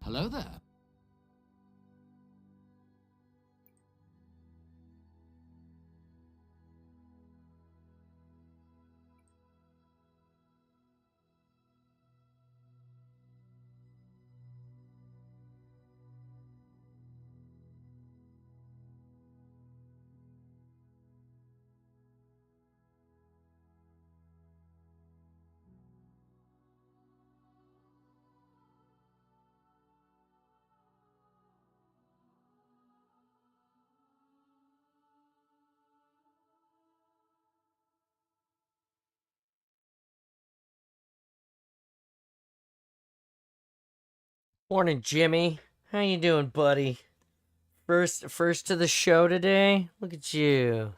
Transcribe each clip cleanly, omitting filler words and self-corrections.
Hello there. Morning, Jimmy. How you doing, buddy? First to the show today? Look at you.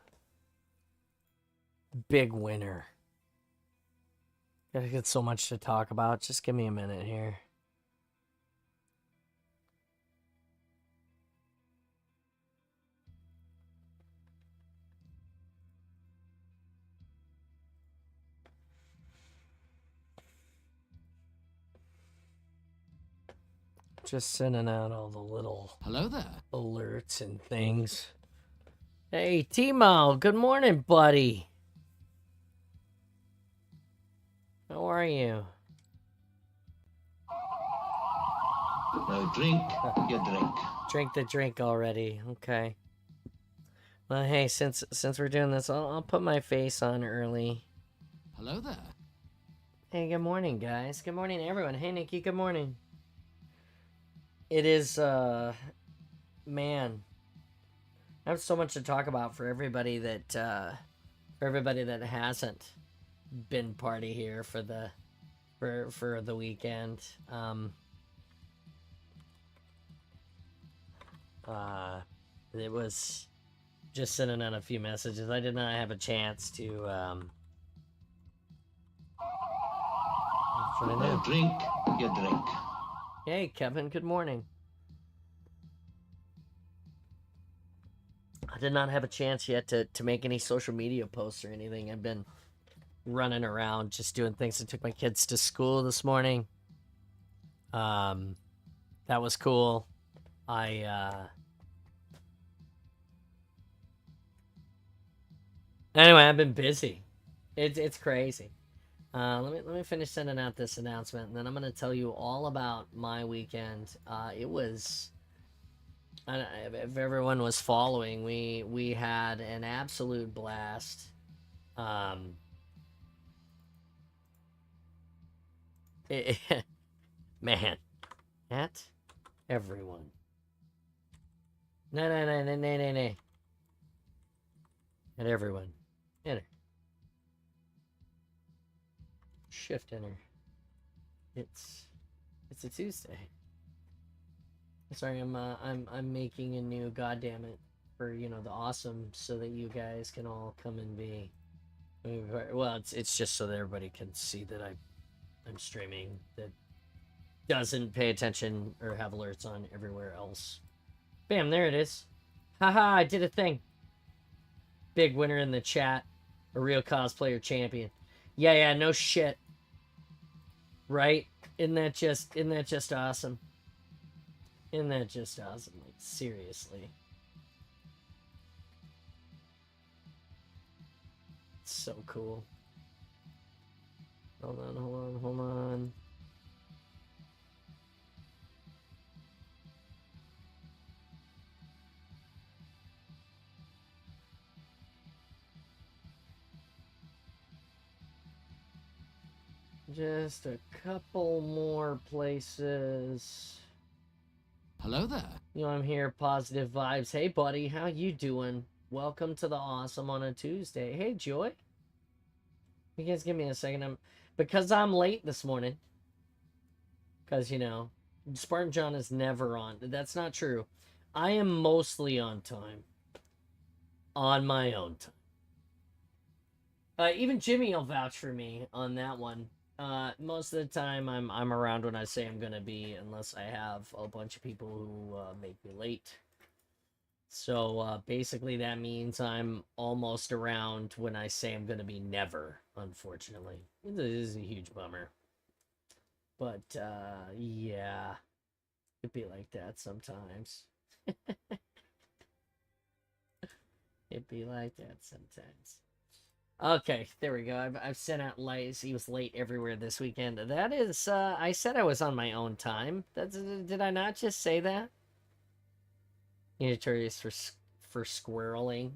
Big winner. Gotta get so much to talk about. Just give me a minute here. Just sending out all the little Hello there. alerts and things. Hey, Timo. Good morning, buddy. How are you? No, drink your drink. Drink the drink already. Okay. Well, hey, since we're doing this, I'll put my face on early. Hello there. Hey, good morning, guys. Good morning, everyone. Hey, Nikki. Good morning. It is, man, I have so much to talk about for everybody that hasn't been party here for the weekend. It was just sending out a few messages. I did not have a chance to, No, drink your drink. Hey, Kevin, good morning. I did not have a chance yet to make any social media posts or anything. I've been running around just doing things. I took my kids to school this morning. That was cool. Anyway, I've been busy. It's crazy. Let me finish sending out this announcement, and then I'm gonna tell you all about my weekend. It was, if everyone was following, we had an absolute blast. Man, at everyone. No. At everyone. Enter. Shift enter. It's a Tuesday. Sorry, I'm making a new goddammit for the awesome so that you guys can all come and be. Well, it's just so that everybody can see that I'm streaming, that doesn't pay attention or have alerts on everywhere else. Bam, there it is. Haha, I did a thing. Big winner in the chat. A real cosplayer champion. Yeah, no shit. Right? Isn't that just awesome? Isn't that just awesome? Like, seriously. It's so cool. Hold on. Just a couple more places. Hello there. I'm here, positive vibes. Hey, buddy, how you doing? Welcome to the awesome on a Tuesday. Hey, Joy. You guys give me a second. Because I'm late this morning. Because, you know, Spartan John is never on. That's not true. I am mostly on time. On my own time. Even Jimmy will vouch for me on that one. Most of the time, I'm around when I say I'm gonna be, unless I have a bunch of people who make me late. So basically, that means I'm almost around when I say I'm gonna be. Never, unfortunately. It is a huge bummer. But yeah, it'd be like that sometimes. It'd be like that sometimes. Okay, there we go. I've sent out lights. He was late everywhere this weekend. That is, I said I was on my own time. Did I not just say that? Notorious for squirreling.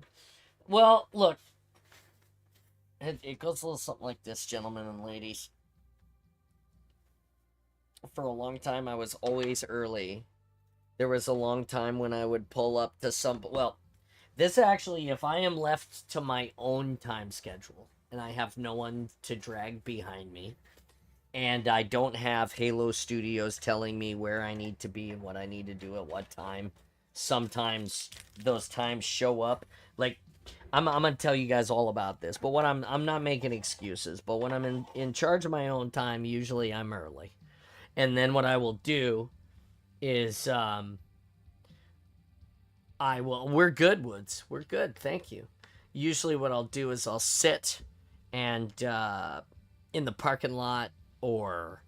Well, look. It goes a little something like this, gentlemen and ladies. For a long time, I was always early. There was a long time when I would pull up to some... Well, this actually, if I am left to my own time schedule, and I have no one to drag behind me, and I don't have Halo Studios telling me where I need to be and what I need to do at what time, sometimes those times show up. Like, I'm gonna tell you guys all about this, but when I'm not making excuses, but when I'm in charge of my own time, usually I'm early. And then what I will do is, we're good, Woods. We're good, thank you. Usually what I'll do is I'll sit and, in the parking lot, or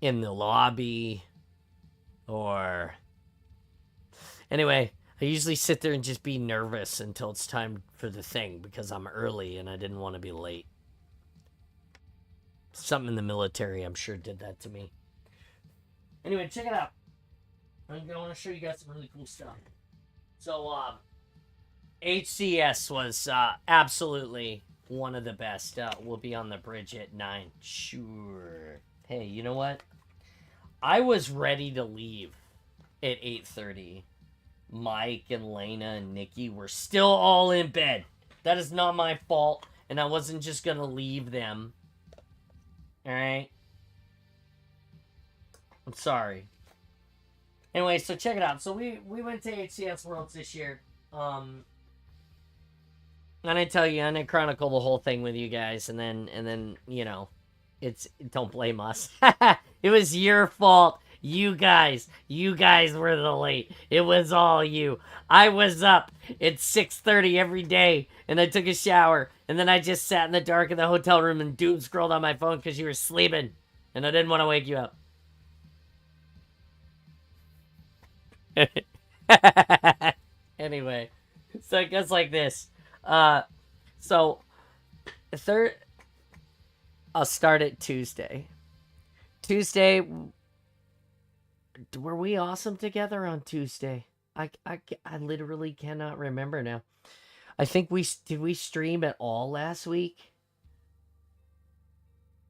in the lobby, or... Anyway, I usually sit there and just be nervous until it's time for the thing, because I'm early and I didn't want to be late. Something in the military, I'm sure, did that to me. Anyway, check it out. I want to show you guys some really cool stuff. So, HCS was absolutely one of the best. We'll be on the bridge at 9. Sure. Hey, you know what? I was ready to leave at 8:30. Mike and Lena and Nikki were still all in bed. That is not my fault, and I wasn't just going to leave them. Alright? I'm sorry. Anyway, so check it out. So we went to HCS Worlds this year. And I tell you, I'm gonna chronicle the whole thing with you guys, and then you know, don't blame us. It was your fault. You guys were the late. It was all you. I was up at 6:30 every day, and I took a shower, and then I just sat in the dark in the hotel room and doom scrolled on my phone because you were sleeping, and I didn't want to wake you up. Anyway, so it goes like this. So I'll start at Tuesday. Tuesday, were we awesome together on Tuesday? I literally cannot remember now. I think did we stream at all last week?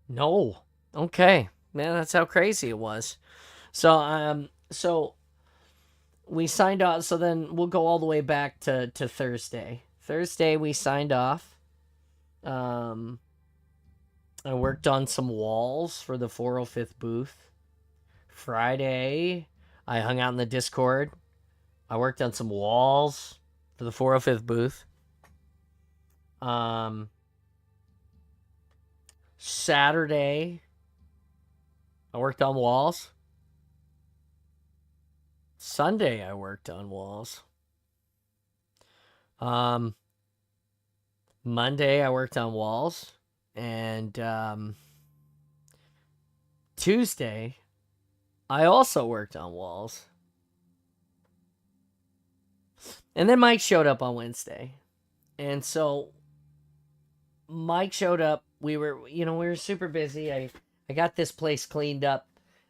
No. Okay. Man, that's how crazy it was. So we signed off, so then we'll go all the way back to Thursday. Thursday, we signed off. I worked on some walls for the 405th booth. Friday, I hung out in the Discord. I worked on some walls for the 405th booth. Saturday, I worked on walls. Sunday, I worked on walls. Monday, I worked on walls. And Tuesday, I also worked on walls. And then Mike showed up on Wednesday. And so Mike showed up. We were super busy. I got this place cleaned up,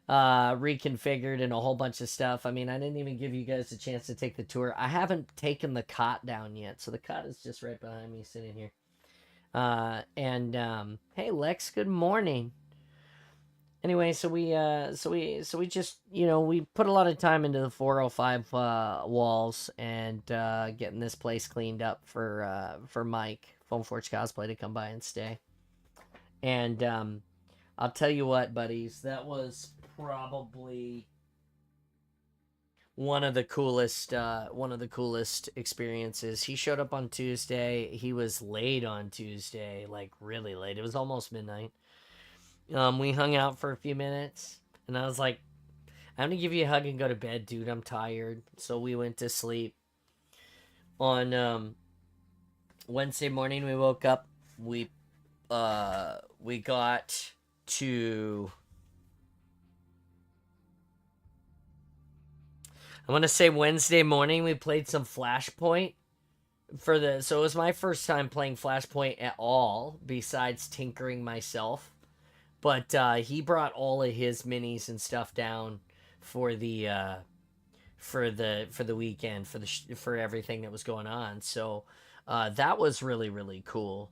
reconfigured, and a whole bunch of stuff. I mean, I didn't even give you guys a chance to take the tour. I haven't taken the cot down yet, so the cot is just right behind me, sitting here. Hey Lex, good morning. Anyway, so we just, we put a lot of time into the 405 walls and getting this place cleaned up for Mike, Foam Forge Cosplay, to come by and stay. And I'll tell you what, buddies, that was probably one of the coolest experiences. He showed up on Tuesday. He was late on Tuesday, like really late. It was almost midnight. We hung out for a few minutes, and I was like, I'm gonna give you a hug and go to bed, dude. I'm tired. So we went to sleep. On Wednesday morning, we woke up. We got to, I want to say Wednesday morning we played some Flashpoint so it was my first time playing Flashpoint at all besides tinkering myself. But he brought all of his minis and stuff down for the weekend for everything that was going on. So that was really, really cool.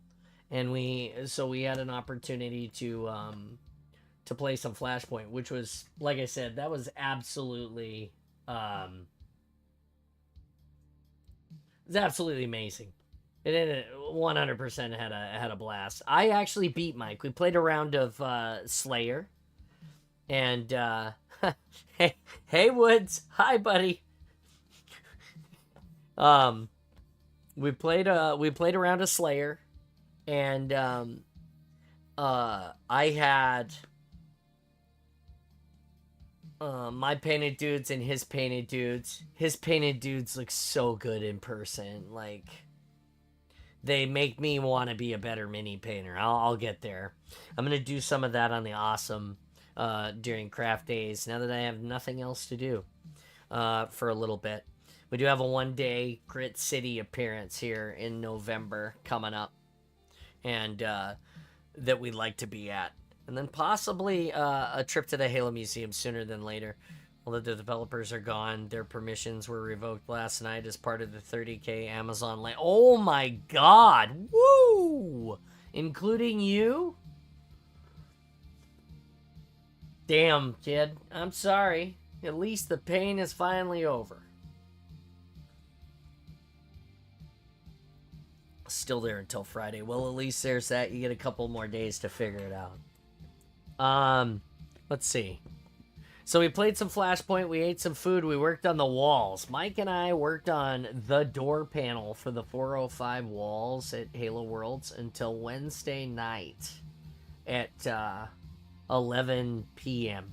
And we had an opportunity to play some Flashpoint, which was, like I said, that was absolutely it was absolutely amazing. It 100% had a blast. I actually beat Mike. We played a round of Slayer, and hey Woods, hi buddy. We played a round of Slayer, and I had my painted dudes and his painted dudes. His painted dudes look so good in person. Like, they make me want to be a better mini painter. I'll get there. I'm going to do some of that on the Awesome during craft days now that I have nothing else to do for a little bit. We do have a one-day Grit City appearance here in November coming up, and that we'd like to be at. And then possibly a trip to the Halo Museum sooner than later. Although the developers are gone, their permissions were revoked last night as part of the 30K Amazon Oh my god! Woo! Including you? Damn, kid. I'm sorry. At least the pain is finally over. Still there until Friday. Well, at least there's that. You get a couple more days to figure it out. Let's see. So we played some Flashpoint, we ate some food, we worked on the walls. Mike and I worked on the door panel for the 405 walls at Halo Worlds until Wednesday night at 11 p.m.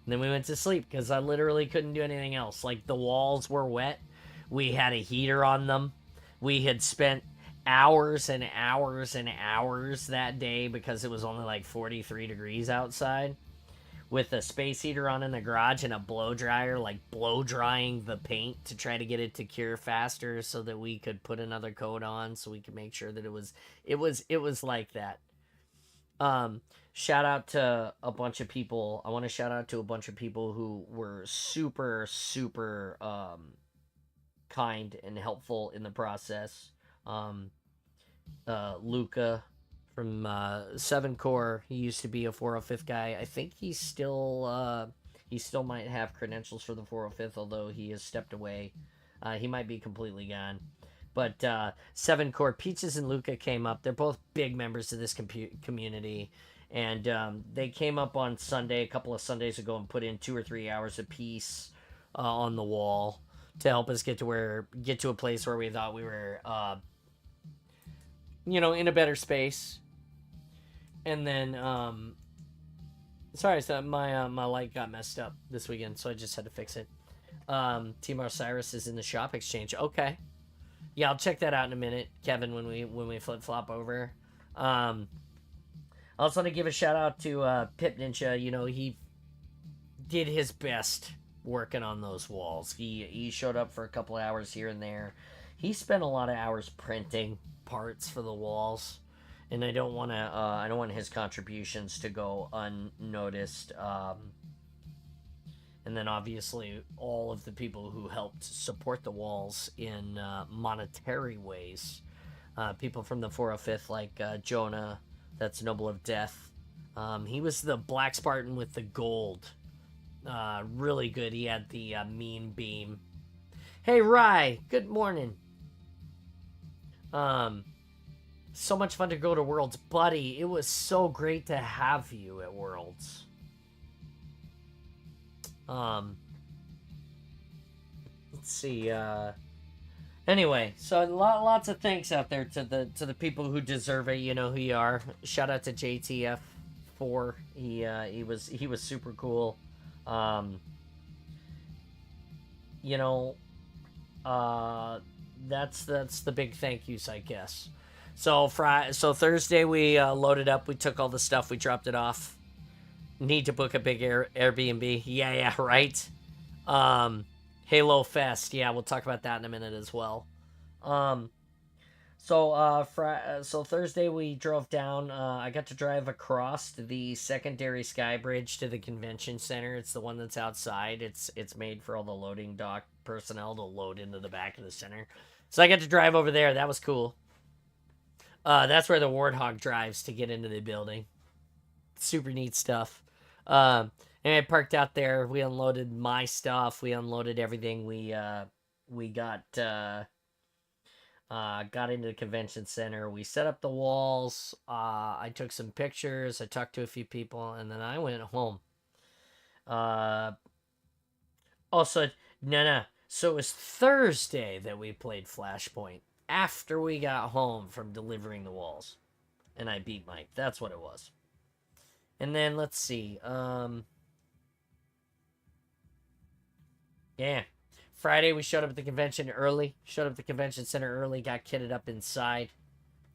And then we went to sleep because I literally couldn't do anything else. Like, the walls were wet. We had a heater on them. We had spent hours and hours and hours that day because it was only like 43 degrees outside, with a space heater on in the garage and a blow dryer, like blow drying the paint to try to get it to cure faster so that we could put another coat on so we could make sure that it was like that. Shout out to a bunch of people. I want to shout out to a bunch of people who were super, super kind and helpful in the process. Luca from 7 Core. He used to be a 405th guy. I think he still might have credentials for the 405th, although he has stepped away. He might be completely gone. But 7 Core, Peaches and Luca came up. They're both big members of this community. And they came up on Sunday, a couple of Sundays ago, and put in 2 or 3 hours apiece on the wall to help us get to a place where we thought we were in a better space. And then, sorry, so my light got messed up this weekend, so I just had to fix it. Team Osiris is in the shop exchange. Okay. Yeah, I'll check that out in a minute, Kevin, when we flip-flop over. I also want to give a shout-out to Pip Ninja. He did his best working on those walls. He showed up for a couple of hours here and there. He spent a lot of hours printing parts for the walls, and I don't want his contributions to go unnoticed. And then obviously all of the people who helped support the walls in monetary ways. People from the 405th, like Jonah, that's Noble of Death. He was the Black Spartan with the gold. Really good. He had the mean beam. Hey, Rye, good morning. So much fun to go to Worlds. Buddy, it was so great to have you at Worlds. Let's see. Anyway, so lots of thanks out there to the people who deserve it. You know who you are. Shout out to JTF4. He was super cool. You know, that's the big thank yous, I guess. So Thursday we loaded up. We took all the stuff. We dropped it off. Need to book a big Airbnb. Yeah, right. Halo Fest. Yeah, we'll talk about that in a minute as well. So Thursday we drove down. I got to drive across the secondary sky bridge to the convention center. It's the one that's outside. It's made for all the loading dock personnel to load into the back of the center. So I got to drive over there. That was cool. That's where the Warthog drives to get into the building. Super neat stuff. And I parked out there. We unloaded my stuff. We unloaded everything. We got into the convention center. We set up the walls. I took some pictures. I talked to a few people, and then I went home. So it was Thursday that we played Flashpoint after we got home from delivering the walls, and I beat Mike. That's what it was. And then let's see. Yeah. Friday, we showed up at the convention early. Showed up at the convention center early. Got kitted up inside.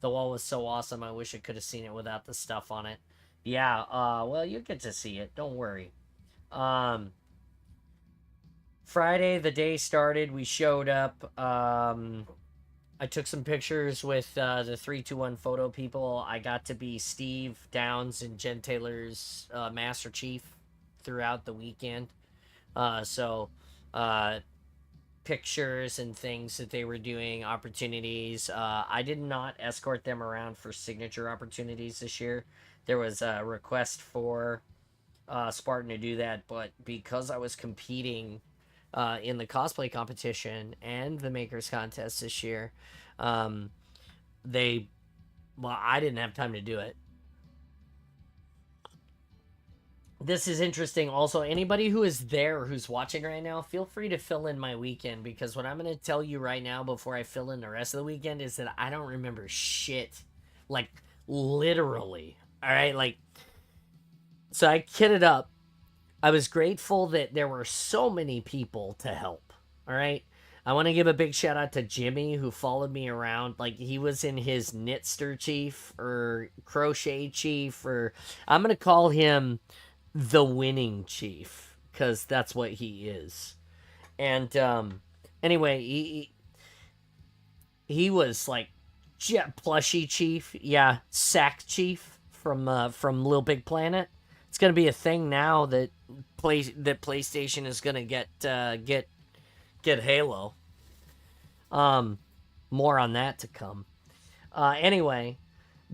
The wall was so awesome. I wish I could have seen it without the stuff on it. Yeah, well, you get to see it. Don't worry. Friday, the day started. We showed up. I took some pictures with the 321 photo people. I got to be Steve Downs and Jen Taylor's Master Chief throughout the weekend. Pictures and things that they were doing, opportunities. I did not escort them around for signature opportunities this year. There was a request for Spartan to do that, but because I was competing in the cosplay competition and the Makers Contest this year, I didn't have time to do it. This is interesting. Also, anybody who is there who's watching right now, feel free to fill in my weekend, because what I'm going to tell you right now before I fill in the rest of the weekend is that I don't remember shit. Like, literally. All right? Like, so I kitted up. I was grateful that there were so many people to help. All right? I want to give a big shout out to Jimmy, who followed me around. Like, he was in his Knitster Chief or Crochet Chief, or I'm going to call him the Winning Chief, because that's what he is. And anyway, he was like Plushie Chief, yeah, Sack Chief from Little Big Planet. It's gonna be a thing now that PlayStation is gonna get Halo. More on that to come. Anyway,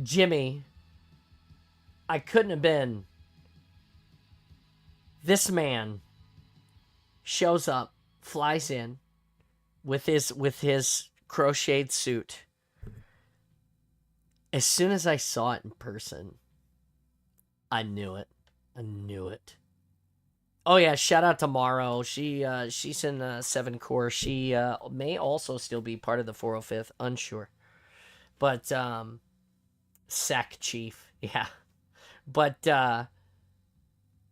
Jimmy, I couldn't have been. This man shows up, flies in with his crocheted suit. As soon as I saw it in person, I knew it. Oh yeah, shout out to Morrow. She's in 7 Corps. She may also still be part of the 405th, unsure. But Sack Chief, yeah. But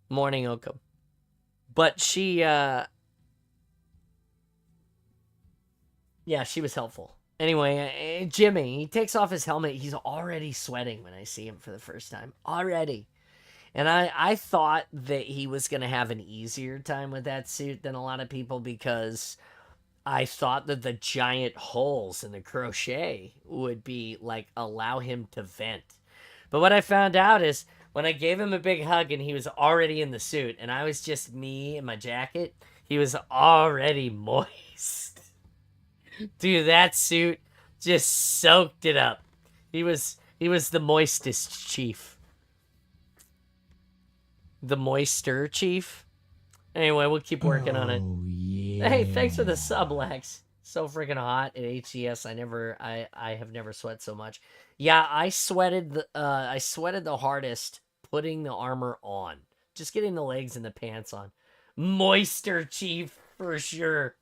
Morning Oakham. But she yeah, she was helpful. Anyway, Jimmy, he takes off his helmet. He's already sweating when I see him for the first time. Already. And I thought that he was going to have an easier time with that suit than a lot of people, because I thought that the giant holes in the crochet would be, like, allow him to vent. But what I found out is, when I gave him a big hug and he was already in the suit, and I was just me in my jacket, he was already moist. Dude, that suit just soaked it up. He was the moistest chief. The moister chief. Anyway, we'll keep working on it. Yeah. Hey, thanks for the sub, Lex. So freaking hot at HCS. I have never sweat so much. Yeah, I sweated the hardest putting the armor on. Just getting the legs and the pants on. Moister Chief for sure.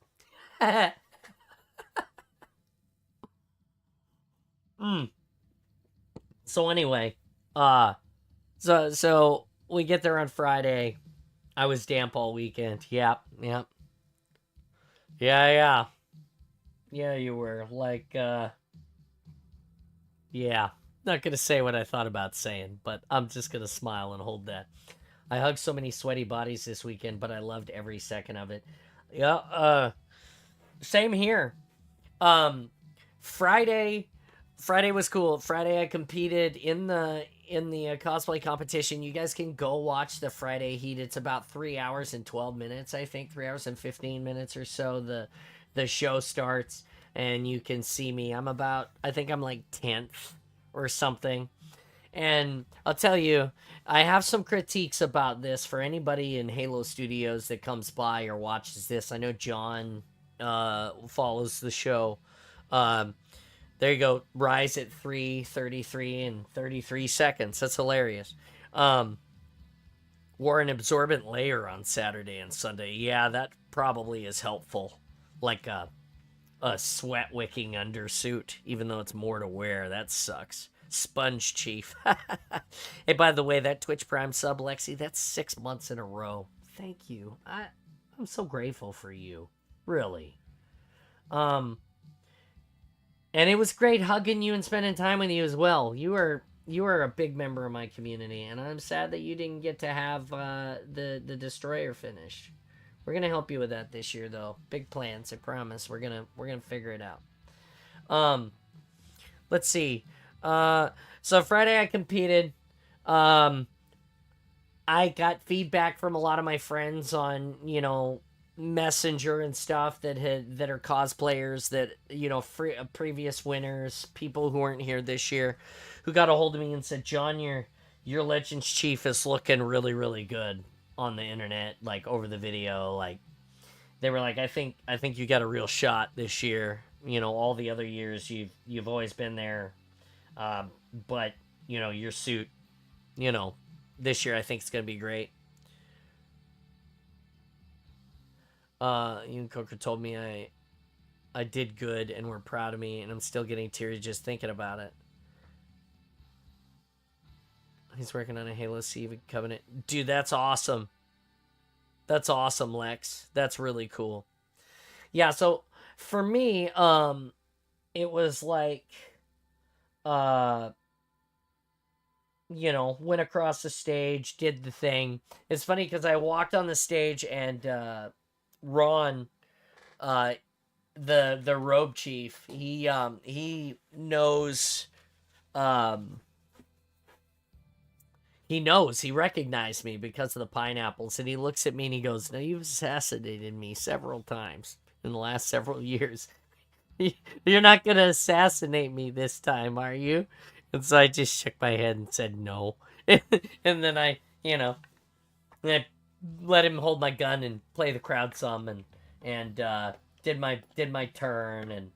So anyway, so we get there on Friday. I was damp all weekend. Yep. Yeah, you were. Like, yeah. Not gonna say what I thought about saying, but I'm just gonna smile and hold that. I hugged so many sweaty bodies this weekend, but I loved every second of it. Yeah, same here. Um, Friday, Friday was cool. Friday I competed in the cosplay competition. You guys can go watch the Friday heat. It's about 3 hours and 12 minutes, I think, 3 hours and 15 minutes or so. The show starts and you can see me. I think I'm like 10th or something. And I'll tell you, I have some critiques about this for anybody in Halo Studios that comes by or watches this. I know John follows the show. Um, there you go. Rise at 3:33 and 33 seconds. That's hilarious. Wore an absorbent layer on Saturday and Sunday. Yeah, that probably is helpful. Like a sweat wicking undersuit, even though it's more to wear. That sucks. Sponge Chief. Hey, by the way, that Twitch Prime sub, Lexi, that's 6 months in a row. Thank you. I'm so grateful for you. Really. And it was great hugging you and spending time with you as well. You are a big member of my community, and I'm sad that you didn't get to have the destroyer finished. We're gonna help you with that this year, though. Big plans, I promise. We're gonna figure it out. Let's see. So Friday I competed. I got feedback from a lot of my friends on, Messenger and stuff that are cosplayers that, previous winners, people who weren't here this year, who got a hold of me and said, John, your Legends Chief is looking really, really good on the internet, like over the video. Like, they were like, I think you got a real shot this year. All the other years you've always been there. But your suit, this year I think it's gonna be great. Ian Coker told me I did good and were proud of me, and I'm still getting teary just thinking about it. He's working on a Halo Civic Covenant. Dude, that's awesome. That's awesome, Lex. That's really cool. Yeah, so for me, it was like, went across the stage, did the thing. It's funny because I walked on the stage and Ron, the robe chief, he knows, he recognized me because of the pineapples, and he looks at me and he goes, "Now, you've assassinated me several times in the last several years. You're not gonna assassinate me this time, are you?" And so I just shook my head and said no. And then I let him hold my gun and play the crowd some, and did my turn, and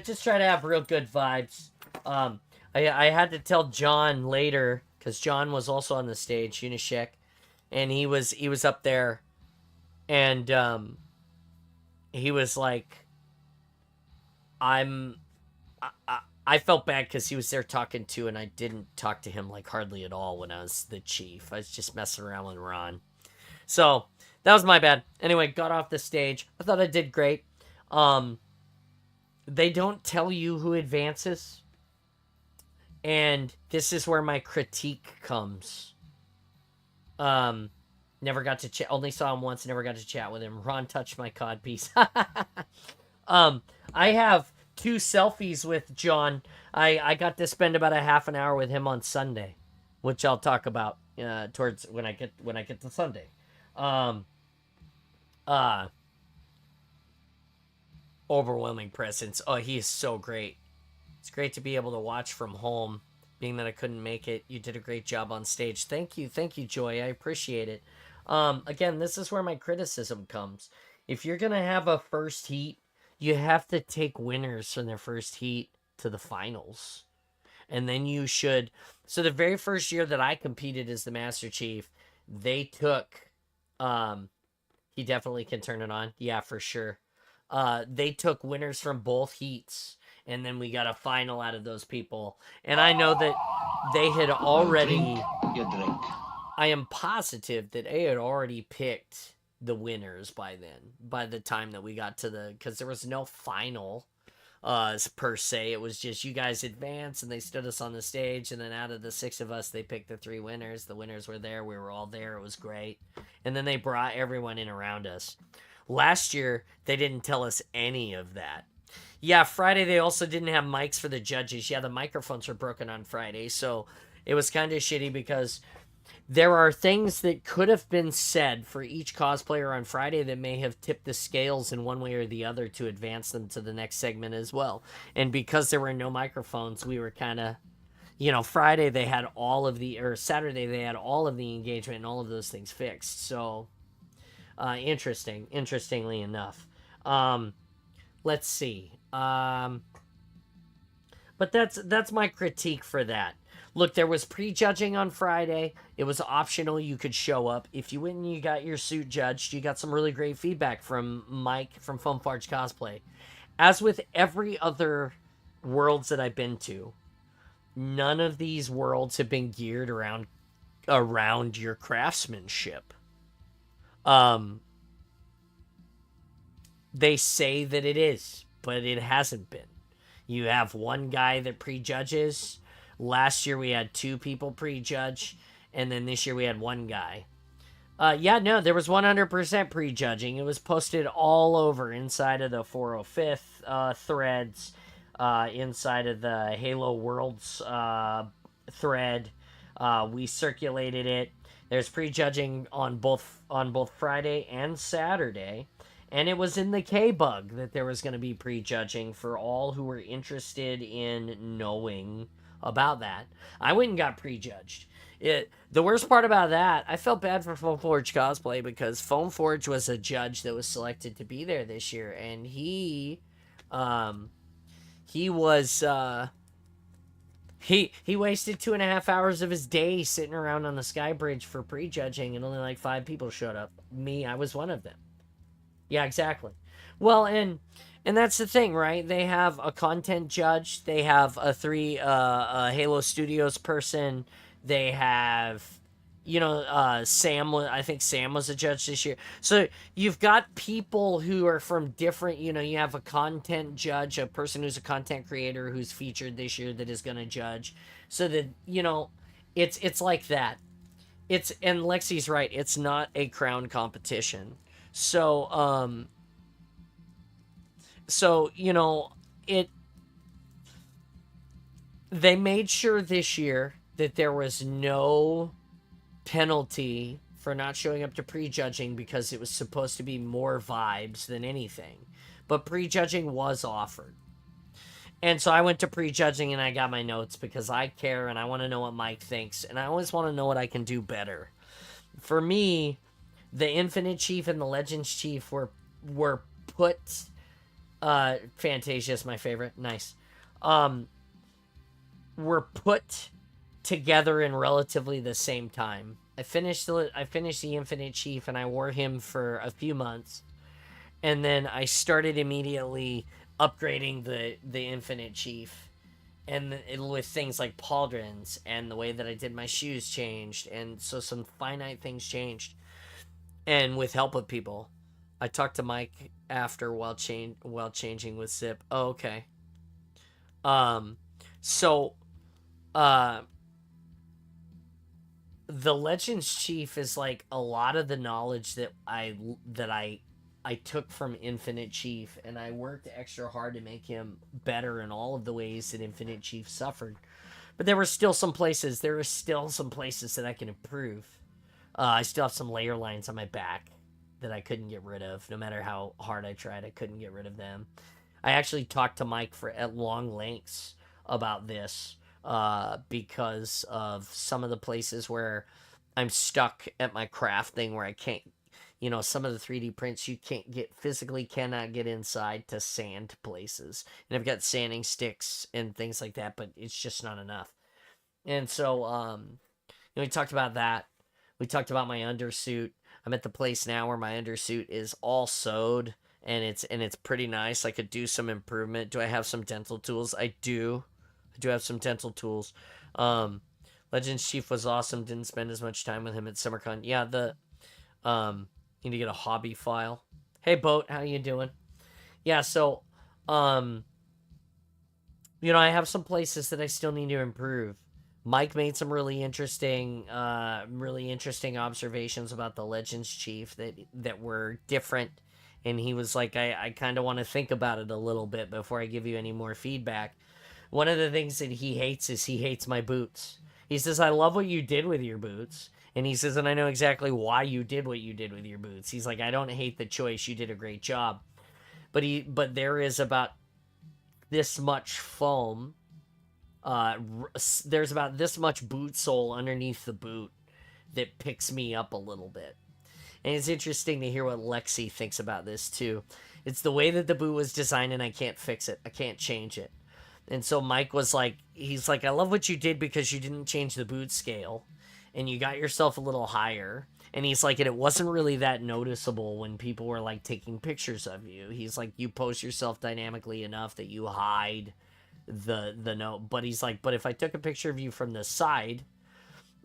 just try to have real good vibes. I had to tell John later, because John was also on the stage, Unishek, and he was up there, and he was like, I felt bad because he was there talking to, and I didn't talk to him like hardly at all when I was the chief. I was just messing around with Ron. So that was my bad. Anyway, got off the stage. I thought I did great. They don't tell you who advances. And this is where my critique comes. Never got to chat. Only saw him once. Never got to chat with him. Ron touched my codpiece. I have 2 selfies with John. I got to spend about a half an hour with him on Sunday, which I'll talk about towards when I get to Sunday. Overwhelming presence. Oh, he is so great. It's great to be able to watch from home, being that I couldn't make it. You did a great job on stage. Thank you, Joy. I appreciate it. Again, this is where my criticism comes. If you're gonna have a first heat, you have to take winners from their first heat to the finals. And then you should... So the very first year that I competed as the Master Chief, they took He definitely can turn it on. Yeah, for sure. They took winners from both heats, and then we got a final out of those people. And I know that they had Now already. drink your drink. I am positive that they had already picked the winners by then. By the time that we got to because there was no final, per se. It was just you guys advanced, and they stood us on the stage, and then out of the 6 of us, they picked the 3 winners. The winners were there. We were all there. It was great. And then they brought everyone in around us. Last year, they didn't tell us any of that. Yeah, Friday they also didn't have mics for the judges. Yeah, the microphones were broken on Friday, so it was kind of shitty because there are things that could have been said for each cosplayer on Friday that may have tipped the scales in one way or the other to advance them to the next segment as well. And because there were no microphones, we were kind of, Friday they had Saturday they had all of the engagement and all of those things fixed. So, interestingly enough. Let's see. But that's my critique for that. Look, there was prejudging on Friday. It was optional. You could show up. If you went and you got your suit judged, you got some really great feedback from Mike from Foam Forge Cosplay. As with every other worlds that I've been to, none of these worlds have been geared around your craftsmanship. They say that it is, but it hasn't been. You have one guy that prejudges. Last year we had 2 people prejudge, and then this year we had 1 guy. There was 100% prejudging. It was posted all over inside of the 405th threads, inside of the Halo Worlds thread. We circulated it. There's prejudging on both Friday and Saturday. And it was in the K-Bug that there was going to be prejudging for all who were interested in knowing about that. I went and got prejudged. The worst part about that, I felt bad for Foam Forge Cosplay because Foam Forge was a judge that was selected to be there this year, and he wasted 2.5 hours of his day sitting around on the Sky Bridge for prejudging, and only like 5 people showed up. Me, I was one of them. Yeah, exactly. Well, and that's the thing, right? They have a content judge. They have a Halo Studios person. They have, Sam. I think Sam was a judge this year. So you've got people who are from different. You have a content judge, a person who's a content creator who's featured this year that is going to judge. So that it's like that. And Lexi's right. It's not a crown competition. So, they made sure this year that there was no penalty for not showing up to prejudging because it was supposed to be more vibes than anything. But prejudging was offered. And so I went to prejudging and I got my notes because I care and I want to know what Mike thinks. And I always want to know what I can do better. For me, the Infinite Chief and the Legends Chief were put... Fantasia's my favorite. Nice. Were put together in relatively the same time. I finished the Infinite Chief and I wore him for a few months. And then I started immediately upgrading the Infinite Chief. And with things like pauldrons and the way that I did my shoes changed. And so some finite things changed. And with help of people, I talked to Mike after while changing with Zip. Oh, okay. The Legends Chief is like a lot of the knowledge that I took from Infinite Chief, and I worked extra hard to make him better in all of the ways that Infinite Chief suffered. But there are still some places that I can improve. I still have some layer lines on my back that I couldn't get rid of. No matter how hard I tried, I couldn't get rid of them. I actually talked to Mike at long lengths about this because of some of the places where I'm stuck at my crafting where I can't, some of the 3D prints you cannot get inside to sand places. And I've got sanding sticks and things like that, but it's just not enough. And so, we talked about that. We talked about my undersuit. I'm at the place now where my undersuit is all sewed and it's pretty nice. I could do some improvement. Do I have some dental tools? I do. I do have some dental tools. Legends Chief was awesome. Didn't spend as much time with him at SummerCon. Yeah, need to get a hobby file. Hey Boat, how you doing? Yeah, so I have some places that I still need to improve. Mike made some really interesting observations about the Legends Chief that were different, and he was like, I kind of want to think about it a little bit before I give you any more feedback. One of the things that he hates is he hates my boots. He says, I love what you did with your boots. And he says, and I know exactly why you did what you did with your boots. He's like, I don't hate the choice. You did a great job. But there is about this much foam. There's about this much boot sole underneath the boot that picks me up a little bit. And it's interesting to hear what Lexi thinks about this too. It's the way that the boot was designed, and I can't fix it. I can't change it. And so Mike was like, he's like, I love what you did because you didn't change the boot scale and you got yourself a little higher. And he's like, and it wasn't really that noticeable when people were like taking pictures of you. He's like, you pose yourself dynamically enough that you hide the note. But he's like, but if I took a picture of you from the side,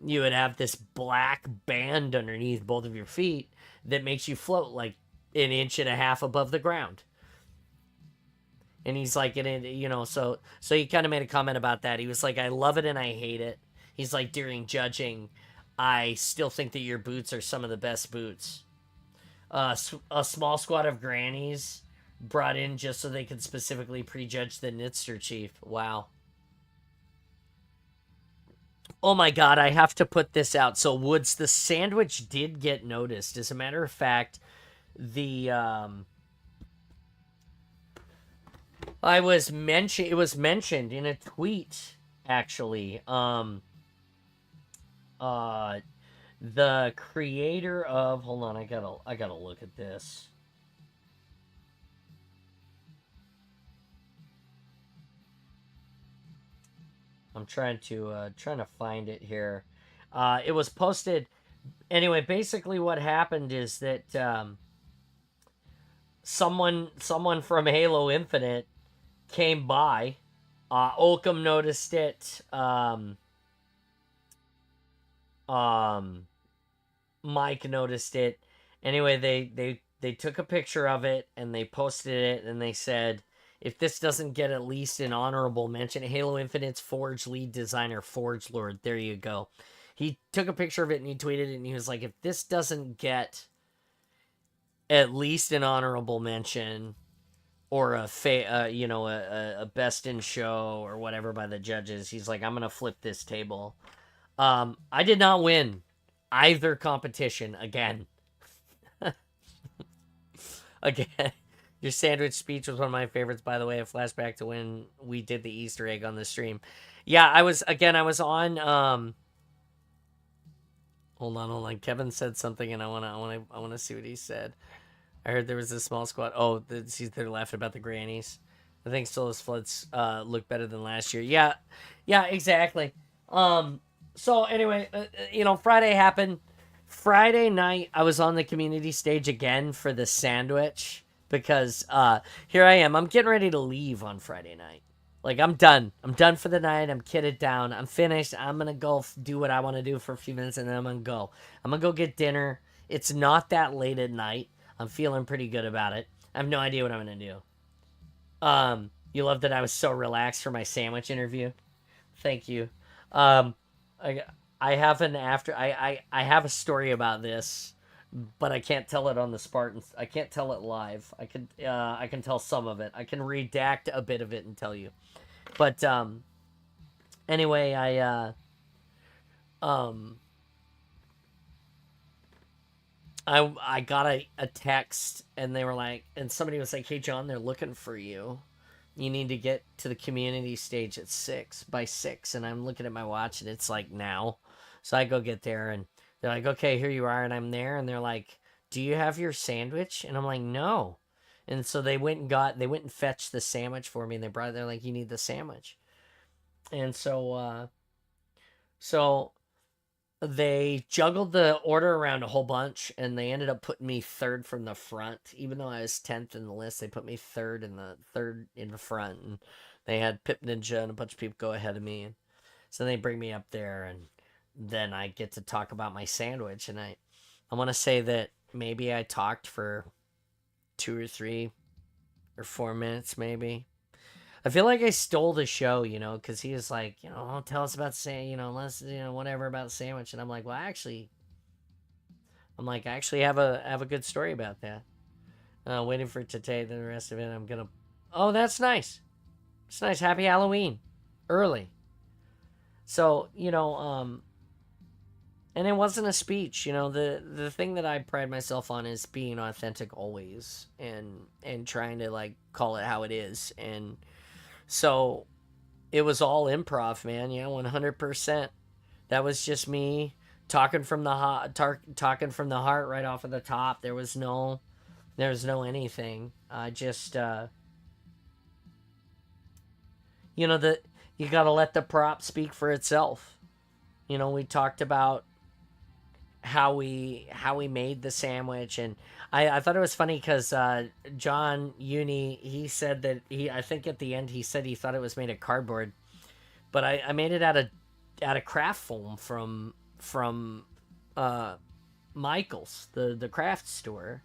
you would have this black band underneath both of your feet that makes you float like an inch and a half above the ground. And he's like, so he kind of made a comment about that. He was like, I love it and I hate it. He's like, during judging, I still think that your boots are some of the best boots. A small squad of grannies brought in just so they could specifically prejudge the Nitzer Chief. Wow. Oh my God, I have to put this out. So Woods, the sandwich did get noticed. As a matter of fact, it was mentioned in a tweet, actually. The creator of, hold on, I gotta look at this. I'm trying to find it here. It was posted. Anyway, basically what happened is that someone from Halo Infinite came by. Oakham noticed it. Mike noticed it. Anyway, they took a picture of it and they posted it and they said, if this doesn't get at least an honorable mention, Halo Infinite's Forge lead designer, Forge Lord, there you go. He took a picture of it and he tweeted it and he was like, if this doesn't get at least an honorable mention or a best in show or whatever by the judges, he's like, I'm gonna flip this table. I did not win either competition again. Again, your sandwich speech was one of my favorites, by the way. A flashback to when we did the Easter egg on the stream. Yeah, I was on. Hold on. Kevin said something, and I wanna see what he said. I heard there was a small squad. Oh, they're laughing about the grannies. I think Solus Floods look better than last year. Yeah, exactly. So anyway, Friday happened. Friday night, I was on the community stage again for the sandwich because here I am. I'm getting ready to leave on Friday night. Like, I'm done. I'm done for the night. I'm kitted down. I'm finished. I'm going to go do what I want to do for a few minutes, and then I'm going to go. I'm going to go get dinner. It's not that late at night. I'm feeling pretty good about it. I have no idea what I'm going to do. You love that I was so relaxed for my sandwich interview? Thank you. I have I have a story about this, but I can't tell it on the Spartans. I can't tell it live. I can tell some of it. I can redact a bit of it and tell you. But anyway, I got a text and they were like, and somebody was like, "Hey John, they're looking for you. You need to get to the community stage at 6 by 6." And I'm looking at my watch and it's like now. So I go get there and they're like, "Okay, here you are." And I'm there and they're like, "Do you have your sandwich?" And I'm like, "No." And so they went and fetched the sandwich for me and they brought it. They're like, "You need the sandwich." And so they juggled the order around a whole bunch, and they ended up putting me third from the front. Even though I was 10th in the list, they put me third in the front, and they had Pip Ninja and a bunch of people go ahead of me. And so they bring me up there, and then I get to talk about my sandwich. And I want to say that maybe I talked for 2 or 3 or 4 minutes, maybe. I feel like I stole the show, because he was like, tell us about let's, whatever about the sandwich. And I'm like, well, I actually have a good story about that. Waiting for it to take the rest of it. I'm gonna. Oh, that's nice. It's nice. Happy Halloween, early. So and it wasn't a speech. The thing that I pride myself on is being authentic always, and trying to like call it how it is. And so it was all improv, man. 100%. That was just me talking from the heart right off of the top. There was no anything. I just you got to let the prop speak for itself. We talked about how we made the sandwich, and I thought it was funny because John Uni, he said that I think at the end he said he thought it was made of cardboard, but I made it out of craft foam from Michael's, the craft store,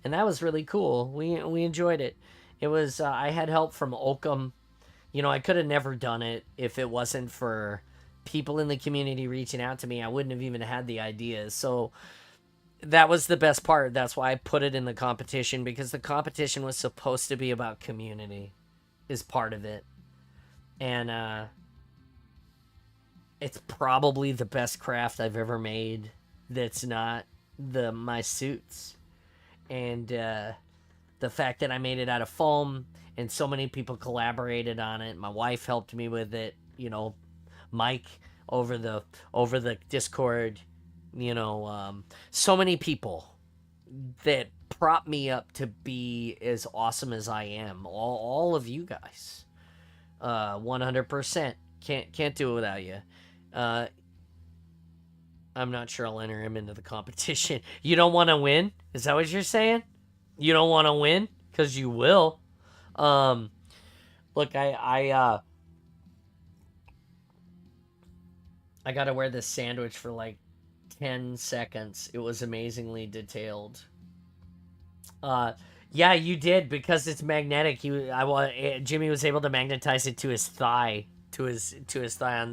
and that was really cool. We enjoyed it. It was I had help from Oakham. I could have never done it if it wasn't for people in the community reaching out to me. I wouldn't have even had the ideas. So that was the best part. That's why I put it in the competition, because the competition was supposed to be about community, is part of it. And it's probably the best craft I've ever made that's not my suits. And the fact that I made it out of foam and so many people collaborated on it. My wife helped me with it, Mike over the Discord, so many people that prop me up to be as awesome as I am. All of you guys, 100%. Can't do it without you. I'm not sure I'll enter him into the competition. You don't want to win? Is that what you're saying? You don't want to win? Because you will. Look, I got to wear this sandwich for like 10 seconds. It was amazingly detailed. Yeah, you did, because it's magnetic. Jimmy was able to magnetize it to his thigh, to his thigh on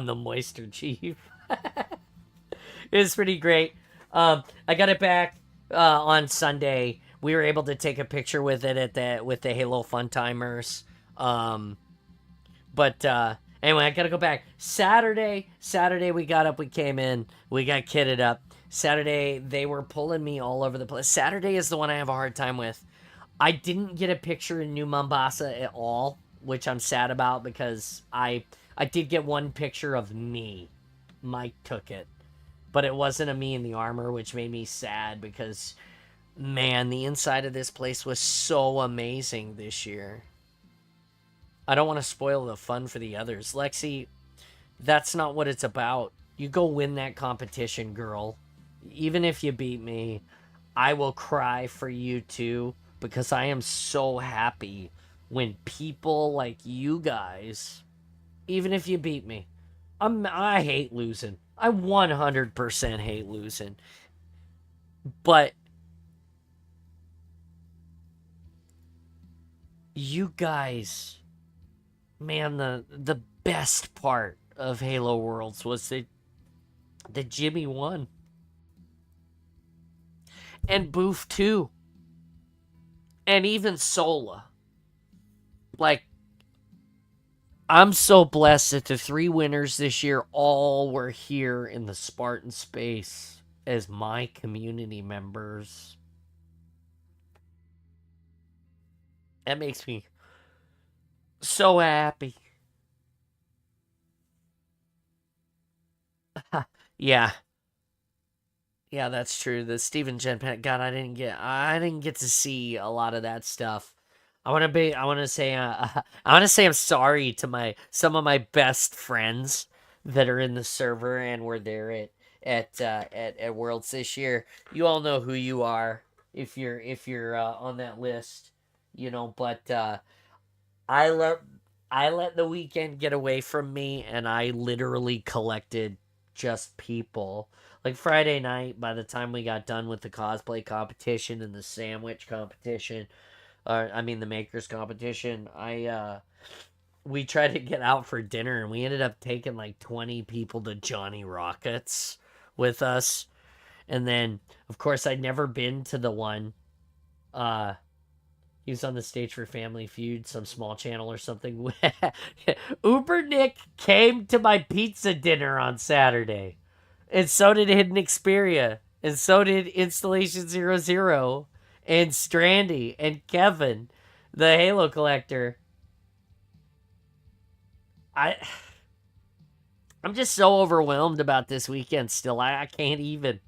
the Moisture Chief. It was pretty great. I got it back on Sunday. We were able to take a picture with it with the Halo Fun Timers. But anyway, I gotta go back. Saturday we got up, we came in, we got kitted up. Saturday, they were pulling me all over the place. Saturday is the one I have a hard time with. I didn't get a picture in New Mombasa at all, which I'm sad about, because I did get one picture of me. Mike took it. But it wasn't of me in the armor, which made me sad, because, man, the inside of this place was so amazing this year. I don't want to spoil the fun for the others. Lexi, that's not what it's about. You go win that competition, girl. Even if you beat me, I will cry for you too, because I am so happy when people like you guys, even if you beat me, I hate losing. I 100% hate losing. But you guys, man, the best part of Halo Worlds was that Jimmy won. And Boof too. And even Sola. Like, I'm so blessed that the 3 winners this year all were here in the Spartan space as my community members. That makes me so happy. Yeah. Yeah, that's true. The Steven Genpet. God, I didn't get to see a lot of that stuff. I want to say I'm sorry to some of my best friends that are in the server and were there at Worlds this year. You all know who you are if you're on that list, you know. But I let the weekend get away from me, and I literally collected just people. Like Friday night, by the time we got done with the cosplay competition and the sandwich competition, I mean the makers competition, we tried to get out for dinner, and we ended up taking like 20 people to Johnny Rockets with us. And then, of course, I'd never been to the one. He was on the stage for Family Feud, some small channel or something. Uber Nick came to my pizza dinner on Saturday. And so did Hidden Xperia. And so did Installation 00. And Strandy. And Kevin, the Halo collector. I'm just so overwhelmed about this weekend still. I can't even.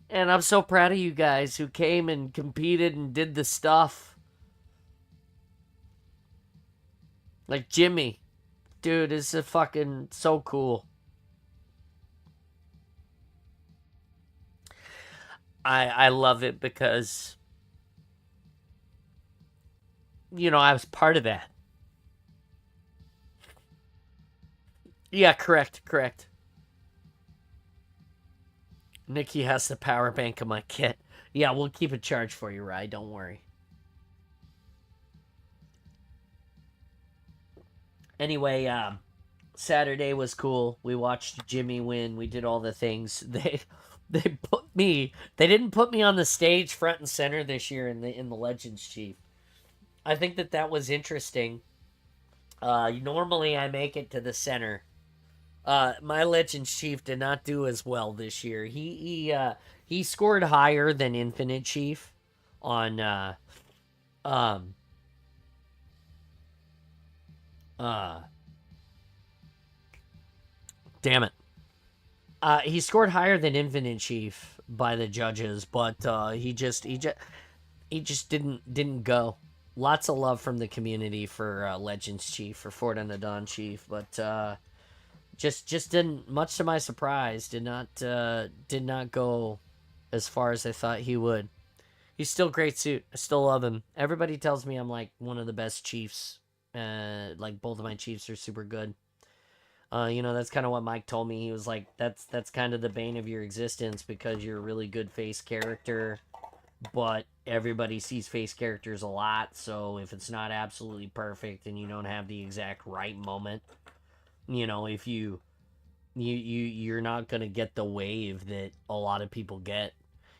And I'm so proud of you guys who came and competed and did the stuff. Like Jimmy. Dude, this is fucking so cool. I love it because, you know, I was part of that. Yeah, correct. Nikki has the power bank of my kit. Yeah, we'll keep it charged for you, Rye. Don't worry. Anyway, Saturday was cool. We watched Jimmy win. We did all the things. They didn't put me on the stage front and center this year in the Legends Chief. I think that was interesting. Normally I make it to the center. My Legends Chief did not do as well this year. He scored higher than Infinite Chief on damn it. He scored higher than Infinite Chief by the judges, but he just didn't go. Lots of love from the community for Legends Chief, for Fort on the Dawn Chief, but just didn't, much to my surprise, did not go as far as I thought he would. He's still great suit. I still love him. Everybody tells me I'm like one of the best chiefs. Like both of my chiefs are super good. That's kind of what Mike told me. He was like, that's kind of the bane of your existence because you're a really good face character, but everybody sees face characters a lot. So if it's not absolutely perfect and you don't have the exact right moment, if you're not going to get the wave that a lot of people get.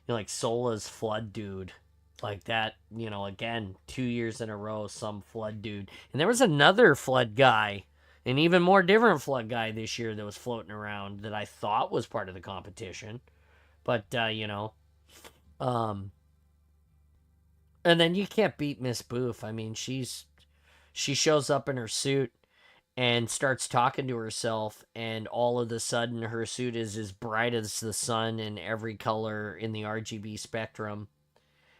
Like Sola's Flood dude. Like that, again, 2 years in a row, some Flood dude. And there was another Flood guy, an even more different Flood guy this year that was floating around that I thought was part of the competition. But, and then you can't beat Miss Boof. I mean, she shows up in her suit and starts talking to herself, and all of a sudden her suit is as bright as the sun in every color in the RGB spectrum.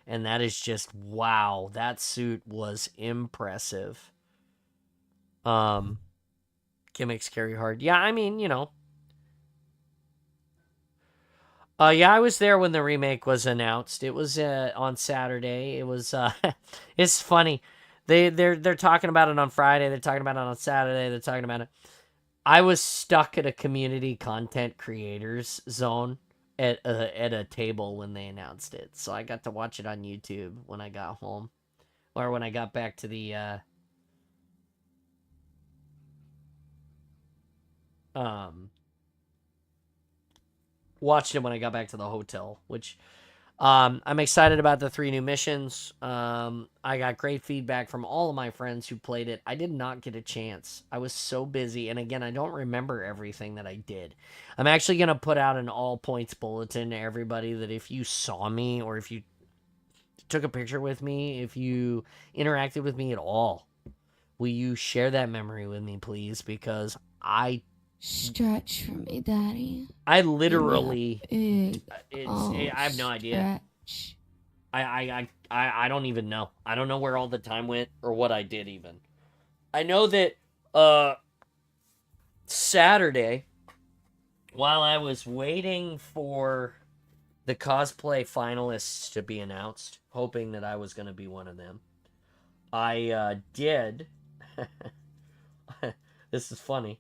And that is just, wow, that suit was impressive. Gimmicks carry hard. Yeah, I mean, yeah, I was there when the remake was announced. It was on Saturday. It was it's funny. They're talking about it on Friday, they're talking about it on Saturday, they're talking about it. I was stuck at a community content creators zone at a table when they announced it. So I got to watch it on YouTube when I got home. Or when I got back to the watched it when I got back to the hotel, which I'm excited about the 3 new missions. I got great feedback from all of my friends who played it. I did not get a chance. I was so busy. And again, I don't remember everything that I did. I'm actually going to put out an all points bulletin to everybody that if you saw me or if you took a picture with me, if you interacted with me at all, will you share that memory with me, please? Because I stretch for me, Daddy. I literally, I have no idea. Stretch. I don't even know. I don't know where all the time went or what I did even. I know that Saturday while I was waiting for the cosplay finalists to be announced, hoping that I was going to be one of them, I did. This is funny.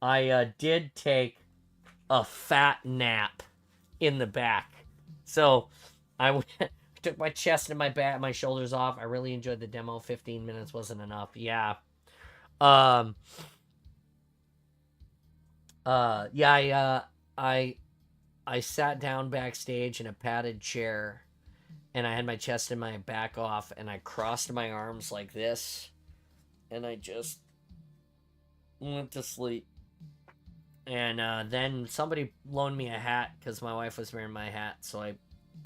I did take a fat nap in the back. So I took my chest and my back, my shoulders off. I really enjoyed the demo. 15 minutes wasn't enough. Yeah. Yeah, I sat down backstage in a padded chair, and I had my chest and my back off, and I crossed my arms like this, and I just went to sleep. And then somebody loaned me a hat because my wife was wearing my hat, so I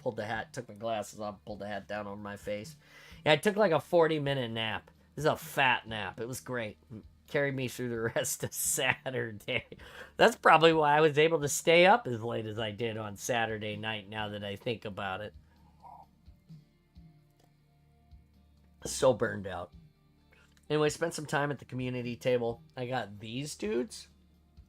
pulled the hat, took my glasses off, pulled the hat down over my face. Yeah, I took like a 40-minute nap. This is a fat nap. It was great. Carried me through the rest of Saturday. That's probably why I was able to stay up as late as I did on Saturday night, now that I think about it. So burned out. Anyway, spent some time at the community table. I got these dudes.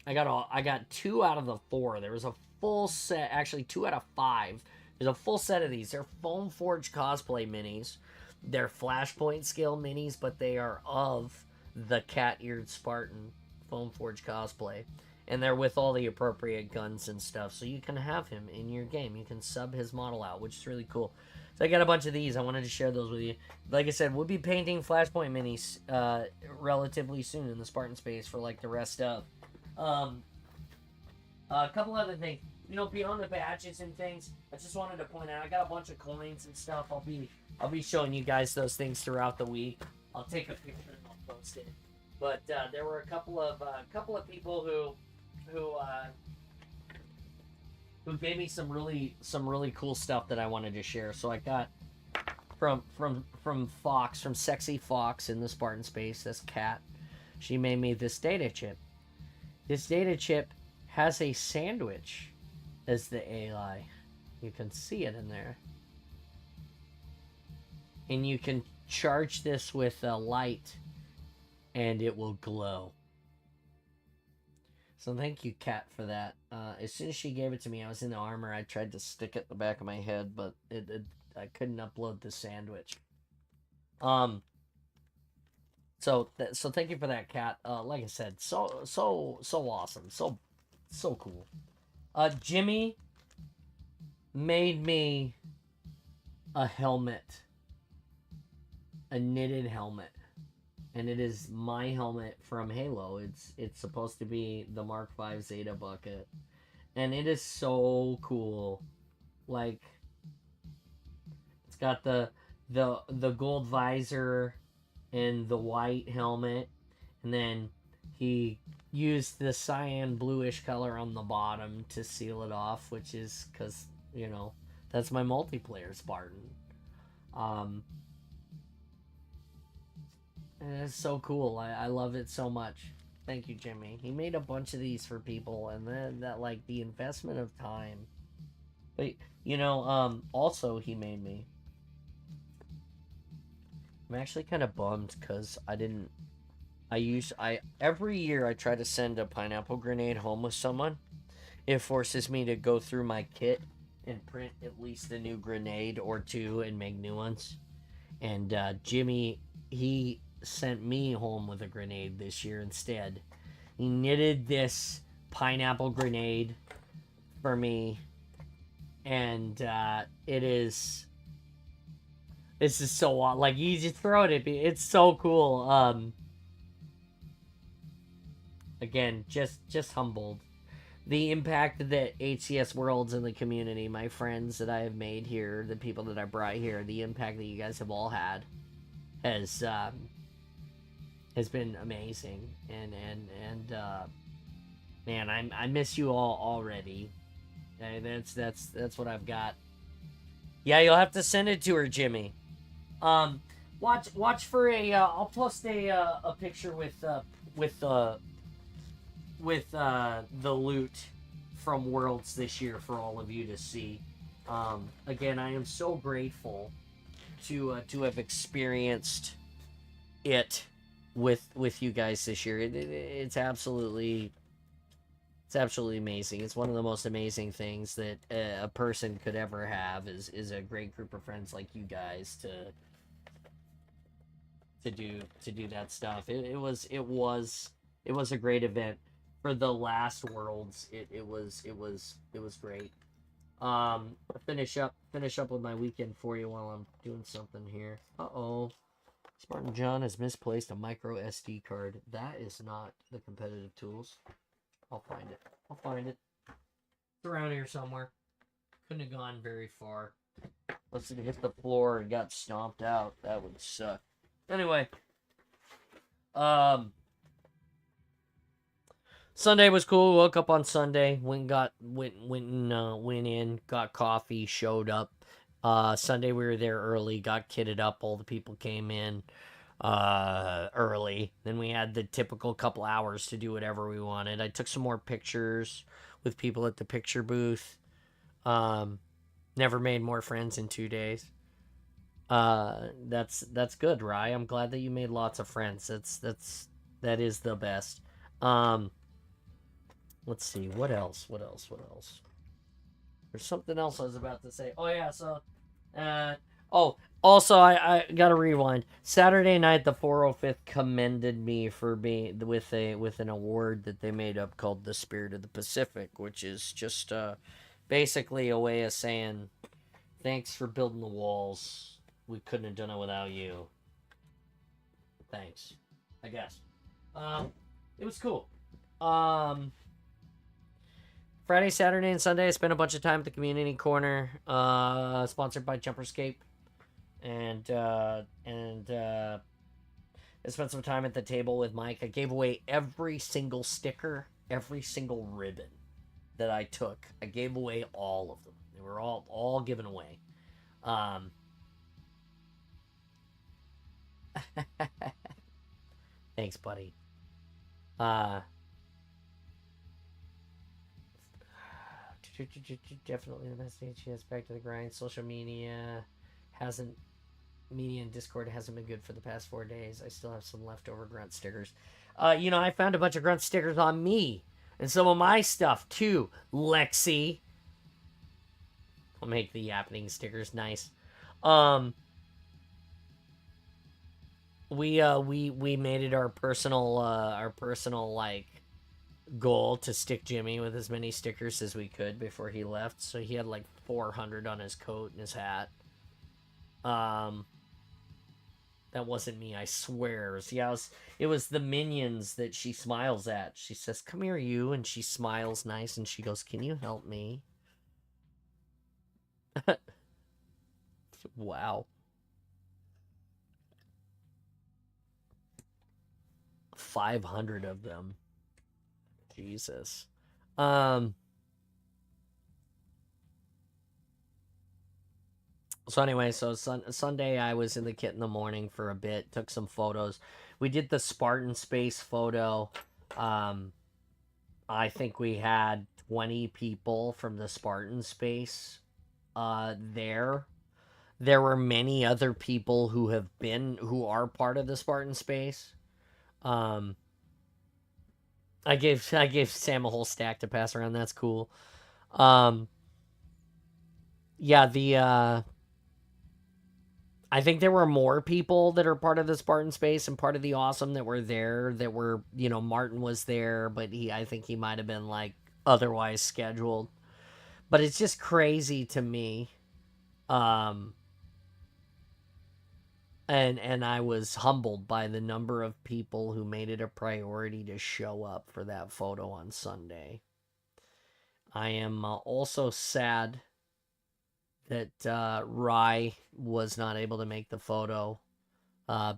I got 2 out of the 4. There was a full set, actually 2 out of 5. There's a full set of these. They're Foam Forge cosplay minis. They're Flashpoint scale minis, but they are of the cat-eared Spartan Foam Forge cosplay. And they're with all the appropriate guns and stuff, so you can have him in your game. You can sub his model out, which is really cool. So I got a bunch of these. I wanted to share those with you. Like I said, we'll be painting Flashpoint minis relatively soon in the Spartan space for like the rest of. A couple other things, beyond the badges and things, I just wanted to point out, I got a bunch of coins and stuff. I'll be showing you guys those things throughout the week. I'll take a picture and I'll post it. But there were a couple of people who gave me some really cool stuff that I wanted to share. So I got from Fox, from Sexy Fox in the Spartan space, this cat. She made me this data chip. This data chip has a sandwich as the AI. You can see it in there. And you can charge this with a light and it will glow. So thank you, Kat, for that. As soon as she gave it to me, I was in the armor. I tried to stick it in the back of my head, but I couldn't upload the sandwich. So thank you for that, Kat. Like I said, so awesome, so cool. Jimmy made me a helmet, a knitted helmet, and it is my helmet from Halo. It's supposed to be the Mark V Zeta bucket, and it is so cool. Like, it's got the gold visor and the white helmet, and then he used the cyan bluish color on the bottom to seal it off, which is because that's my multiplayer Spartan. And it's so cool. I love it so much. Thank you, Jimmy. He made a bunch of these for people, and then that, like, the investment of time. But also he made me. I'm actually kind of bummed because every year I try to send a pineapple grenade home with someone. It forces me to go through my kit and print at least a new grenade or 2 and make new ones. And Jimmy, he sent me home with a grenade this year instead. He knitted this pineapple grenade for me, and this is so, like, you just throw it at me. It's so cool. Again, just humbled. The impact that HCS Worlds and the community, my friends that I have made here, the people that I brought here, the impact that you guys have all had has been amazing. And man, I miss you all already. That's what I've got. Yeah, you'll have to send it to her, Jimmy. Watch for a. I'll post a picture with the loot from Worlds this year for all of you to see. Again, I am so grateful to have experienced it with you guys this year. It's absolutely It's absolutely amazing. It's one of the most amazing things that a person could ever have is a great group of friends like you guys to do that stuff. It was a great event for the last Worlds. It was great. Finish up with my weekend for you while I'm doing something here. Spartan John has misplaced a micro SD card. That is not the competitive tools. I'll find it. It's around here somewhere. Couldn't have gone very far. Unless it hit the floor and got stomped out. That would suck. Anyway. Sunday was cool. Woke up on Sunday. Went in, got coffee, showed up. Sunday we were there early, got kitted up. All the people came in early. Then we had the typical couple hours to do whatever we wanted. I took some more pictures with people at the picture booth. Never made more friends in 2 days. That's good, Rye. I'm glad that you made lots of friends. That is the best. Let's see, what else? There's something else I was about to say. Oh yeah, so also I gotta rewind. Saturday night the 405th commended me for being with an award that they made up called the Spirit of the Pacific, which is just basically a way of saying thanks for building the walls. We couldn't have done it without you. Thanks, I guess. It was cool. Friday, Saturday, and Sunday, I spent a bunch of time at the community corner, sponsored by Jumperscape, and I spent some time at the table with Mike. I gave away every single sticker, every single ribbon that I took. I gave away all of them. They were all given away. Thanks, buddy. Definitely the best stage. Yes, back to the grind. Social media and Discord hasn't been good for the past 4 days. I still have some leftover grunt stickers. I found a bunch of grunt stickers on me and some of my stuff too. Lexi, I'll make the yappening stickers nice. We made it our personal like goal to stick Jimmy with as many stickers as we could before he left. So he had like 400 on his coat and his hat. That wasn't me, I swear. It was the minions that she smiles at. She says, "Come here, you," and she smiles nice and she goes, "Can you help me?" Wow. 500 of them. Jesus. So anyway, Sunday I was in the kit in the morning for a bit, took some photos. We did the Spartan Space photo. I think we had 20 people from the Spartan Space there. There were many other people who are part of the Spartan Space. I gave Sam a whole stack to pass around. That's cool. Yeah, I think there were more people that are part of the Spartan Space and part of the Awesome that were there. That were, Martin was there, but I think he might have been like otherwise scheduled. But it's just crazy to me. And I was humbled by the number of people who made it a priority to show up for that photo on Sunday. I am also sad that Rye was not able to make the photo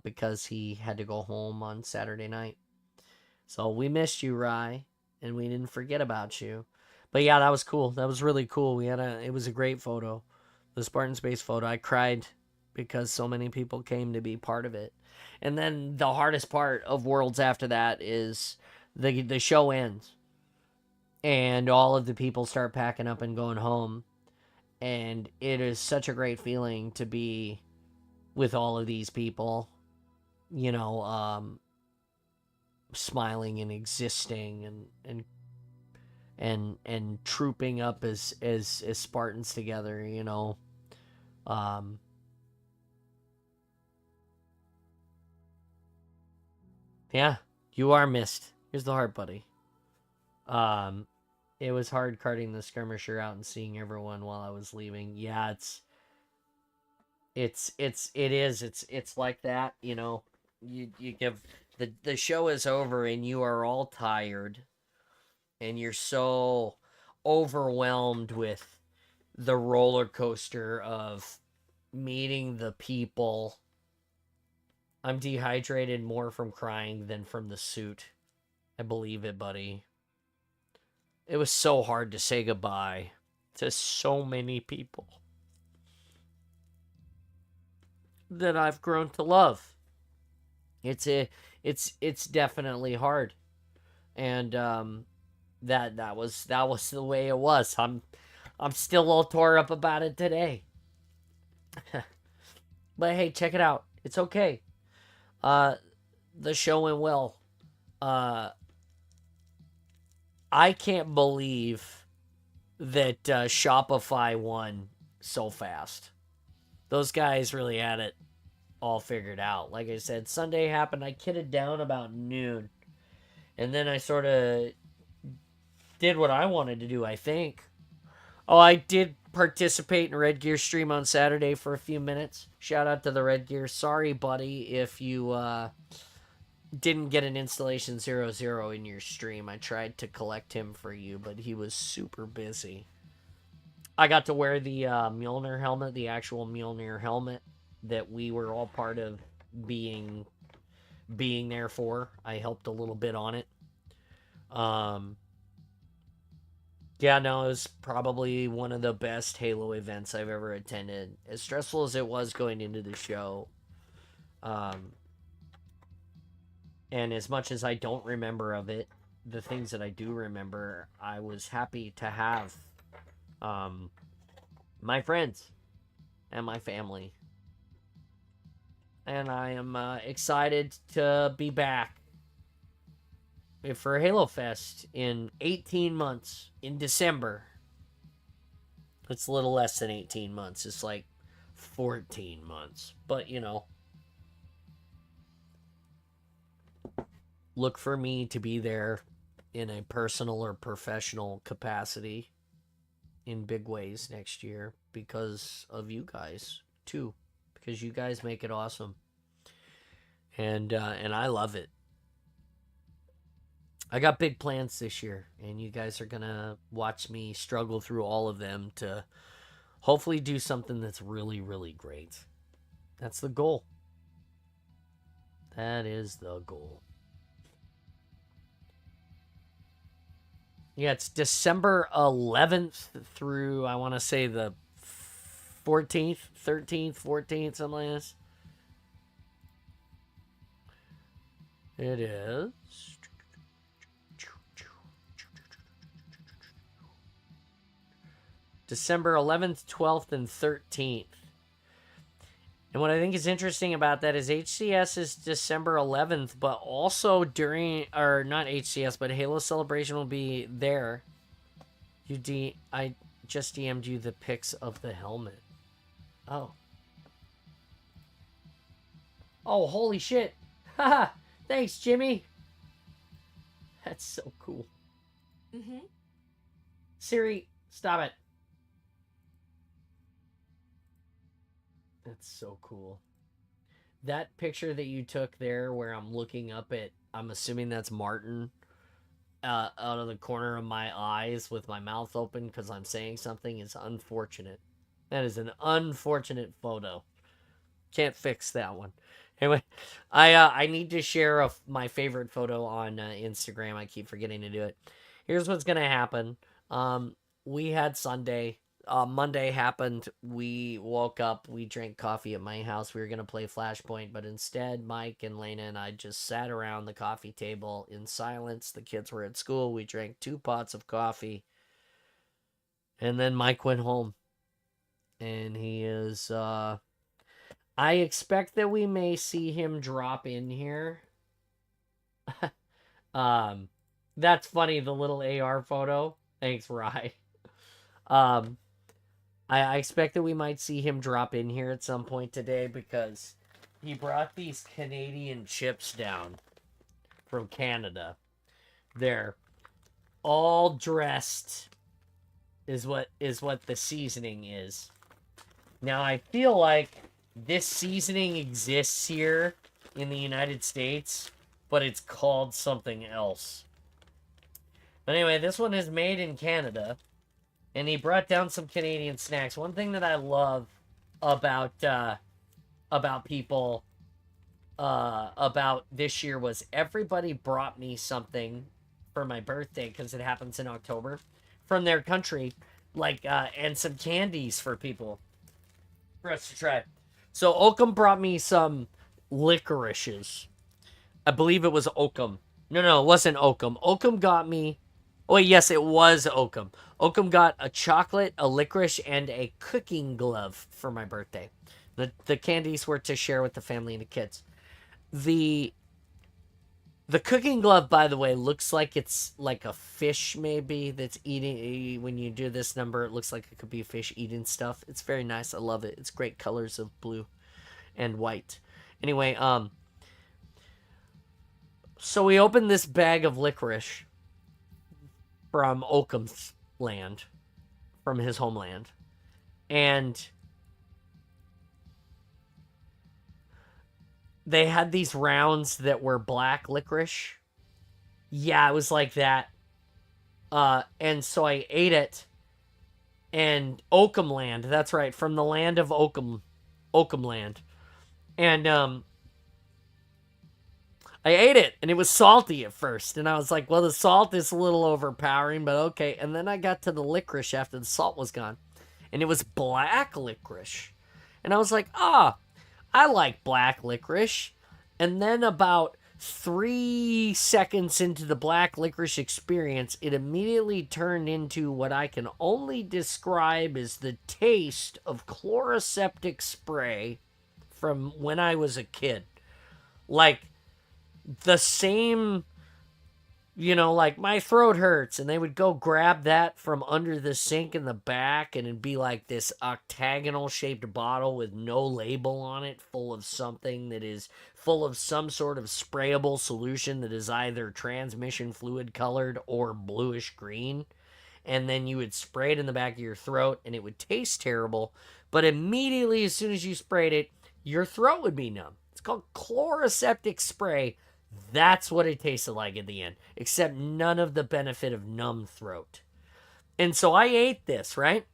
because he had to go home on Saturday night. So we missed you, Rye, and we didn't forget about you. But yeah, that was cool. That was really cool. It was a great photo. The Spartan Space photo. I cried because so many people came to be part of it. And then the hardest part of Worlds after that is the show ends. And all of the people start packing up and going home. And it is such a great feeling to be with all of these people, smiling and existing and trooping up as Spartans together, you know. Yeah, you are missed. Here's the heart, buddy. It was hard carting the skirmisher out and seeing everyone while I was leaving. Yeah, it's like that, you know. You give the show is over and you are all tired and you're so overwhelmed with the roller coaster of meeting the people. I'm dehydrated more from crying than from the suit. I believe it, buddy. It was so hard to say goodbye to so many people that I've grown to love. It's definitely hard. And that was the way it was. I'm still all tore up about it today. But hey, check it out. It's okay. The show went well. I can't believe that Shopify won so fast. Those guys really had it all figured out. Like I said, Sunday happened. I kitted down about noon. And then I sort of did what I wanted to do, I think. Oh, I did participate in Red Gear stream on Saturday for a few minutes. Shout out to the Red Gear. Sorry, buddy, if you didn't get an installation 00 in your stream. I tried to collect him for you, but he was super busy. I got to wear the Mjolnir helmet, the actual Mjolnir helmet that we were all part of being there for. I helped a little bit on it. Yeah, no, it was probably one of the best Halo events I've ever attended. As stressful as it was going into the show, and as much as I don't remember of it, the things that I do remember, I was happy to have my friends and my family. And I am excited to be back for Halo Fest in 18 months in December. It's a little less than 18 months. It's like 14 months. But, you know, look for me to be there in a personal or professional capacity in big ways next year because of you guys, too. Because you guys make it awesome. And I love it. I got big plans this year, and you guys are going to watch me struggle through all of them to hopefully do something that's really, really great. That's the goal. That is the goal. Yeah, it's December 11th through, I want to say, the 14th, 13th, 14th, something like this. It is December 11th, 12th, and 13th. And what I think is interesting about that is HCS is December 11th, but also during, or not HCS, but Halo Celebration will be there. I just DM'd you the pics of the helmet. Oh. Oh, holy shit. Haha. Thanks, Jimmy. That's so cool. Mm-hmm. Siri, stop it. That's so cool. That picture that you took there where I'm looking up at, I'm assuming that's Martin, out of the corner of my eyes with my mouth open because I'm saying something is unfortunate. That is an unfortunate photo. Can't fix that one. Anyway, I need to share my favorite photo on Instagram. I keep forgetting to do it. Here's what's going to happen. We had Sunday. Monday happened. We woke up. We drank coffee at my house. We were going to play Flashpoint, but instead, Mike and Lena and I just sat around the coffee table in silence. The kids were at school. We drank 2 pots of coffee. And then Mike went home. And he is... I expect that we may see him drop in here. That's funny, the little AR photo. Thanks, Rye. I expect that we might see him drop in here at some point today because he brought these Canadian chips down from Canada. They're all dressed is what the seasoning is. Now I feel like this seasoning exists here in the United States, but it's called something else. But anyway, this one is made in Canada, and he brought down some Canadian snacks. One thing that I love about people about this year was everybody brought me something for my birthday, because it happens in October, from their country, like and some candies for people for us to try. So Oakham brought me some licorices. I believe it was Oakham. No, it wasn't Oakham. Oakham got me. Oh, yes, it was Oakham. Oakham got a chocolate, a licorice, and a cooking glove for my birthday. The candies were to share with the family and the kids. The cooking glove, by the way, looks like it's like a fish, maybe, that's eating. When you do this number, it looks like it could be a fish eating stuff. It's very nice. I love it. It's great colors of blue and white. Anyway, so we opened this bag of licorice from Oakham's land, from his homeland, and they had these rounds that were black licorice. Yeah, it was like that. And so I ate it, and Oakham land, that's right, from the land of Oakham land. And I ate it, and it was salty at first, and I was like, well, the salt is a little overpowering, but okay. And then I got to the licorice after the salt was gone, and it was black licorice. And I was like, I like black licorice. And then about 3 seconds into the black licorice experience, it immediately turned into what I can only describe as the taste of chloroseptic spray from when I was a kid. Like, the same, like my throat hurts, and they would go grab that from under the sink in the back, and it'd be like this octagonal shaped bottle with no label on it, full of something that is full of some sort of sprayable solution that is either transmission fluid colored or bluish green. And then you would spray it in the back of your throat, and it would taste terrible, but immediately as soon as you sprayed it, your throat would be numb. It's called chloroseptic spray. That's what it tasted like at the end, except none of the benefit of numb throat. And so I ate this, right?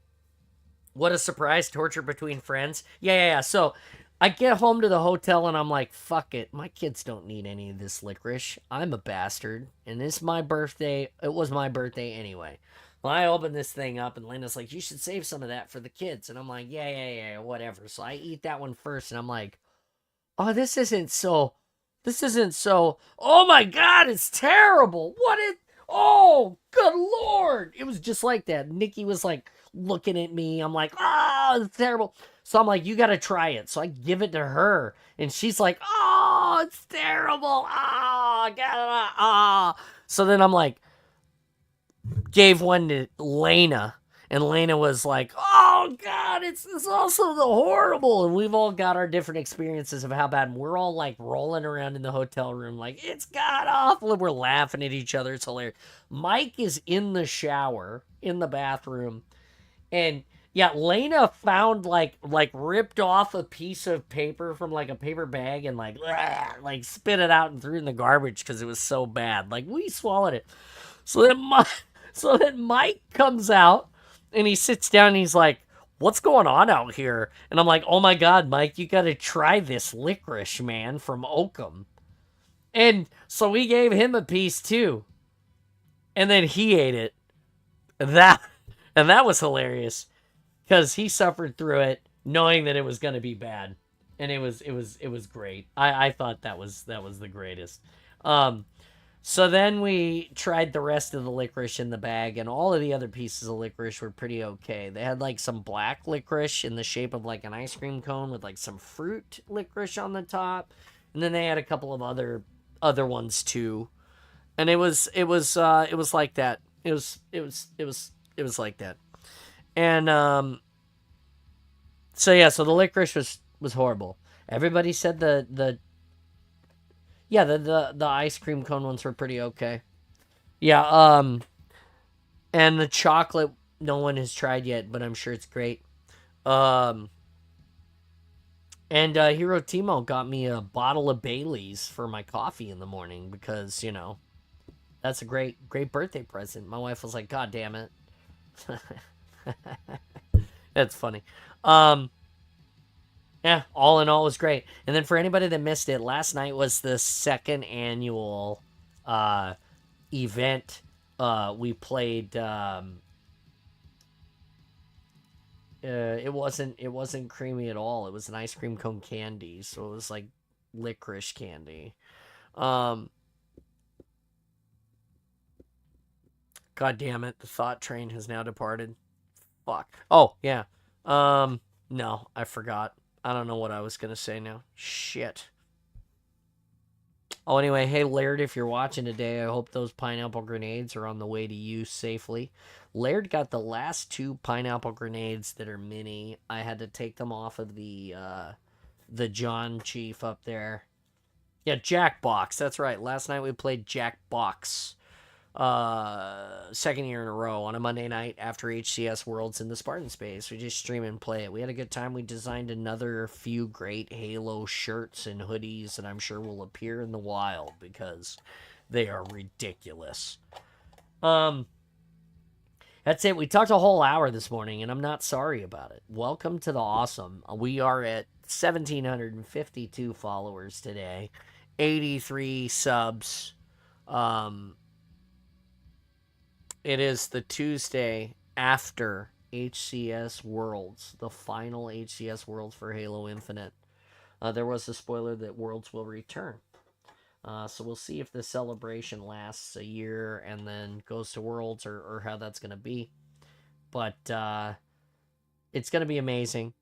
What a surprise, torture between friends. Yeah. So I get home to the hotel, and I'm like, fuck it. My kids don't need any of this licorice. I'm a bastard, and it's my birthday. It was my birthday anyway. Well, I open this thing up, and Lena's like, you should save some of that for the kids. And I'm like, yeah, whatever. So I eat that one first, and I'm like, oh, this isn't so, oh my God, it's terrible. Oh, good Lord. It was just like that. Nikki was like looking at me. I'm like, it's terrible. So I'm like, you got to try it. So I give it to her, and she's like, it's terrible. So then I'm like, gave one to Lena. And Lena was like, oh, God, it's also the horrible. And we've all got our different experiences of how bad. And we're all like rolling around in the hotel room like, it's god awful. And we're laughing at each other. It's hilarious. Mike is in the shower, in the bathroom. And yeah, Lena found like ripped off a piece of paper from like a paper bag and like spit it out and threw it in the garbage because it was so bad. Like, we swallowed it. So then Mike comes out. And he sits down and he's like, what's going on out here? And I'm like, oh my God, Mike, you got to try this licorice, man, from Oakham. And so we gave him a piece too. And then he ate it. And that was hilarious because he suffered through it knowing that it was going to be bad. And it was great. I thought that was the greatest. So then we tried the rest of the licorice in the bag, and all of the other pieces of licorice were pretty okay. They had like some black licorice in the shape of like an ice cream cone with like some fruit licorice on the top, and then they had a couple of other ones too. And it was like that. It was like that. And so yeah, so the licorice was horrible. Everybody said the ice cream cone ones were pretty okay. Yeah, and the chocolate no one has tried yet, but I'm sure it's great. And Hero Timo got me a bottle of Bailey's for my coffee in the morning because, you know, that's a great birthday present. My wife was like, "God damn it." That's funny. Yeah, all in all, it was great. And then for anybody that missed it, last night was the second annual event. We played. It wasn't creamy at all. It was an ice cream cone candy, so it was like licorice candy. God damn it, the thought train has now departed. Fuck. Oh, yeah. No, I forgot. I don't know what I was gonna say now. Shit. Oh, anyway, hey, Laird, if you're watching today, I hope those pineapple grenades are on the way to you safely. Laird got the last 2 pineapple grenades that are mini. I had to take them off of the John Chief up there. Yeah, Jackbox. That's right. Last night we played Jackbox. Second year in a row on a Monday night after HCS Worlds in the Spartan Space. We just stream and play it. We had a good time. We designed another few great Halo shirts and hoodies that I'm sure will appear in the wild because they are ridiculous. That's it. We talked a whole hour this morning, and I'm not sorry about it. Welcome to the awesome. We are at 1,752 followers today, 83 subs. It is the Tuesday after HCS Worlds, the final HCS Worlds for Halo Infinite. There was a spoiler that Worlds will return. So we'll see if the celebration lasts a year and then goes to Worlds or how that's going to be. But it's going to be amazing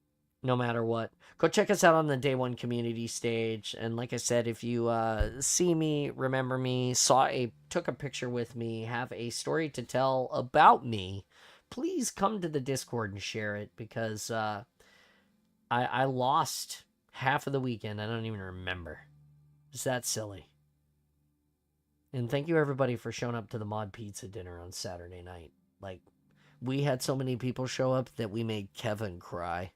no matter what. Go check us out on the Day One community stage. And like I said, if you see me, remember me, took a picture with me, have a story to tell about me, please come to the Discord and share it because I lost half of the weekend. I don't even remember. It's that silly. And thank you everybody for showing up to the Mod Pizza dinner on Saturday night. Like, we had so many people show up that we made Kevin cry.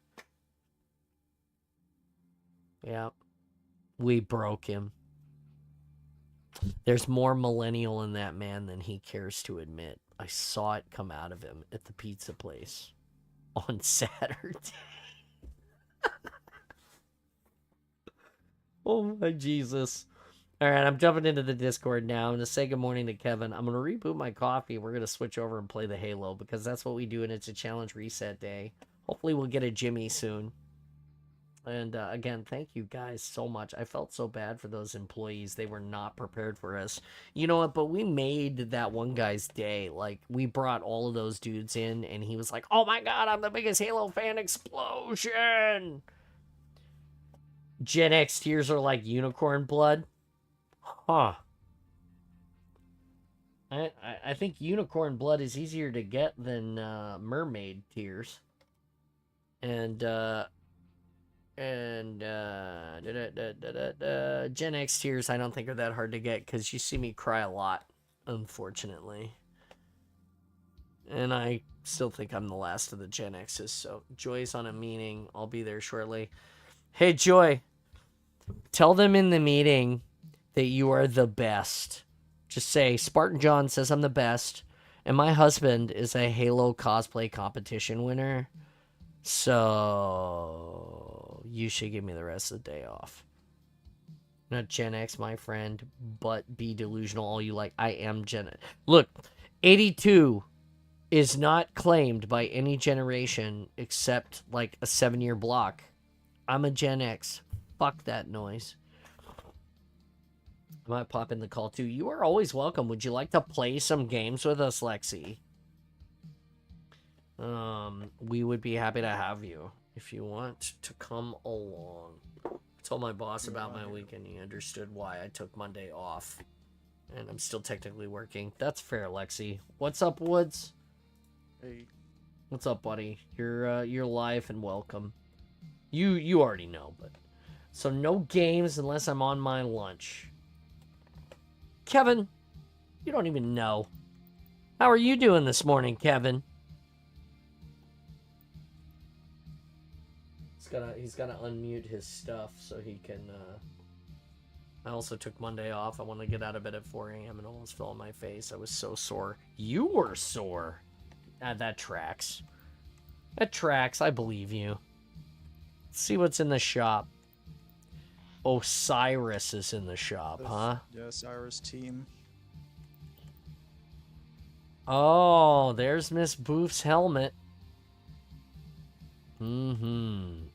Yeah. We broke him. There's more millennial in that man than he cares to admit. I saw it come out of him at the pizza place on Saturday. Oh my Jesus. All right, I'm jumping into the Discord now. I'm going to say good morning to Kevin. I'm going to reboot my coffee. We're going to switch over and play the Halo because that's what we do, and it's a challenge reset day. Hopefully we'll get a Jimmy soon. And again, thank you guys so much. I felt so bad for those employees. They were not prepared for us. You know what? But we made that one guy's day. Like, we brought all of those dudes in, and he was like, "Oh my God, I'm the biggest Halo fan explosion." Gen X tears are like unicorn blood. Huh. I think unicorn blood is easier to get than mermaid tears. And Gen X tears I don't think are that hard to get because you see me cry a lot, unfortunately. And I still think I'm the last of the Gen X's, so Joy's on a meeting. I'll be there shortly. Hey, Joy, tell them in the meeting that you are the best. Just say, Spartan John says I'm the best, and my husband is a Halo cosplay competition winner, so you should give me the rest of the day off. Not Gen X, my friend, but be delusional all you like. I am Gen X. Look, 82 is not claimed by any generation except like a 7-year block. I'm a Gen X. Fuck that noise. I might pop in the call too. You are always welcome. Would you like to play some games with us, Lexi? We would be happy to have you if you want to come along. I told my boss about my weekend. He understood why I took Monday off. And I'm still technically working. That's fair, Lexi. What's up, Woods? Hey, What's up, buddy? You're live and welcome. You already know, but so no games unless I'm on my lunch. Kevin, you don't even know. How are you doing this morning, Kevin? He's gotta unmute his stuff so he can. I also took Monday off. I wanted to get out of bed at 4 a.m. and almost fell on my face. I was so sore. You were sore. That tracks. That tracks. I believe you. Let's see what's in the shop. Osiris is in the shop, huh? Yeah, Cyrus team. Oh, there's Miss Boof's helmet. Mm-hmm.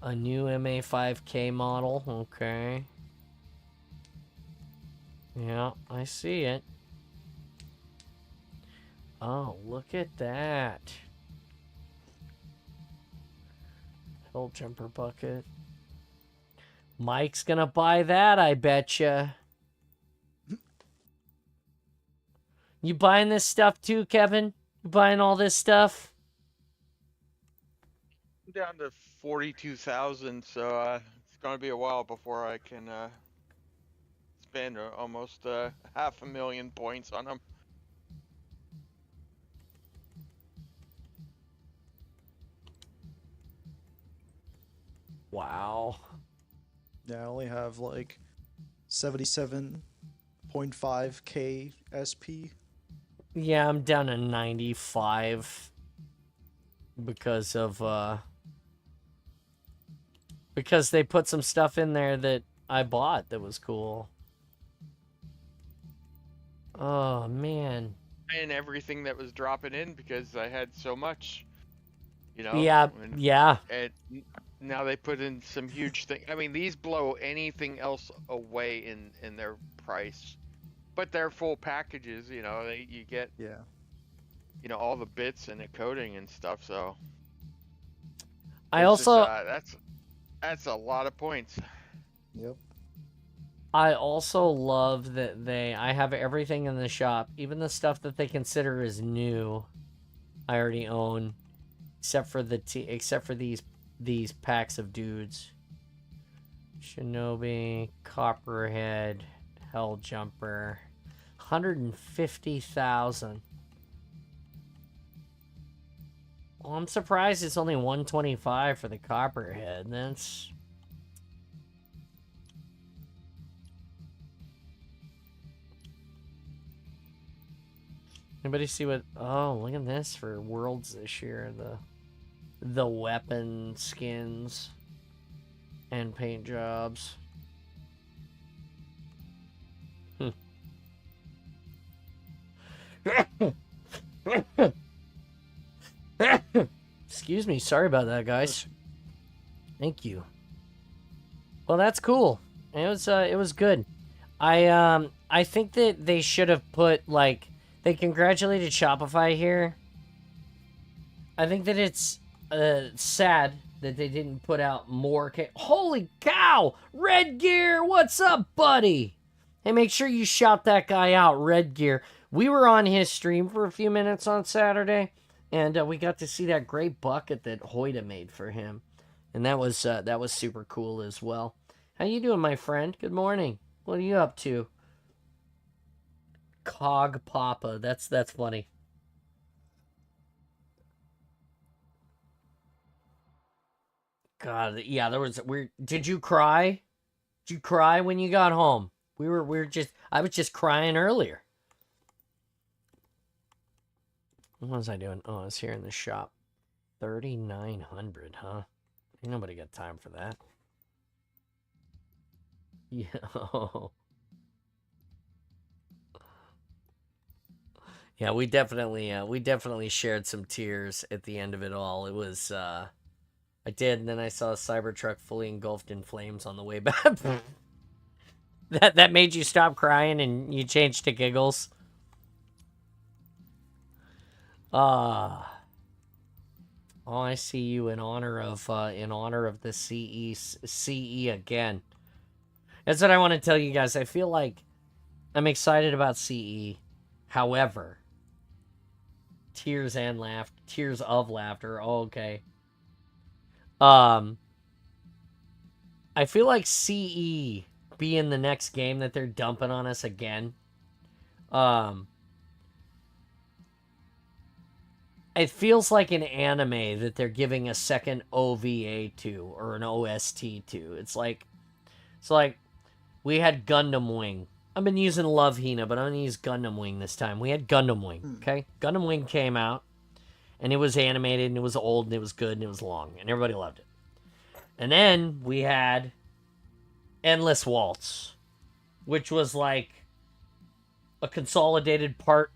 A new MA5K model. Okay. Yeah, I see it. Oh, look at that. Hell jumper bucket. Mike's gonna buy that, I betcha. You buying this stuff too, Kevin? You buying all this stuff? I'm down to 42,000, so it's gonna be a while before I can spend almost 500,000 points on them. Wow. Yeah, I only have like 77.5k SP. Yeah, I'm down to 95 because of because they put some stuff in there that I bought that was cool. Oh man. And everything that was dropping in because I had so much, you know. Yeah, and, yeah. And now they put in some huge thing. I mean, these blow anything else away in their price, but they're full packages. You know, you get Yeah. you know all the bits and the coding and stuff. So I it's also just, that's a lot of points. Yep. I also love that I have everything in the shop, even the stuff that they consider as new. I already own, except for these packs of dudes. Shinobi, Copperhead, Hell Jumper, 150,000. Well, I'm surprised it's only 125 for the Copperhead. That's anybody see what? Oh, look at this for Worlds this year. The weapon skins and paint jobs. Excuse me. Sorry about that, guys. Thank you. Well, that's cool. It was good. I think that they should have put like they congratulated Shopify here. I think that it's sad that they didn't put out more. Holy cow! Red Gear, what's up, buddy? Hey, make sure you shout that guy out, Red Gear. We were on his stream for a few minutes on Saturday, and we got to see that great bucket that Hoyda made for him, and that was super cool as well. How you doing, my friend? Good morning. What are you up to? Cog Papa. That's funny. God, yeah, there was weird. Did you cry? Did you cry when you got home? I was just crying earlier. What was I doing? Oh, I was here in the shop. 3,900, huh? Ain't nobody got time for that. Yeah. Yeah, we definitely shared some tears at the end of it all. It was I did, and then I saw a Cybertruck fully engulfed in flames on the way back. that made you stop crying and you changed to giggles. Oh, I see you in honor of the CE again. That's what I want to tell you guys. I feel like I'm excited about CE. However, tears of laughter. Oh, okay. I feel like CE being the next game that they're dumping on us again. It feels like an anime that they're giving a second OVA to or an OST to. It's like we had Gundam Wing. I've been using Love Hina, but I'm going to use Gundam Wing this time. We had Gundam Wing, okay? Gundam Wing came out, and it was animated, and it was old, and it was good, and it was long, and everybody loved it. And then we had Endless Waltz, which was like a consolidated part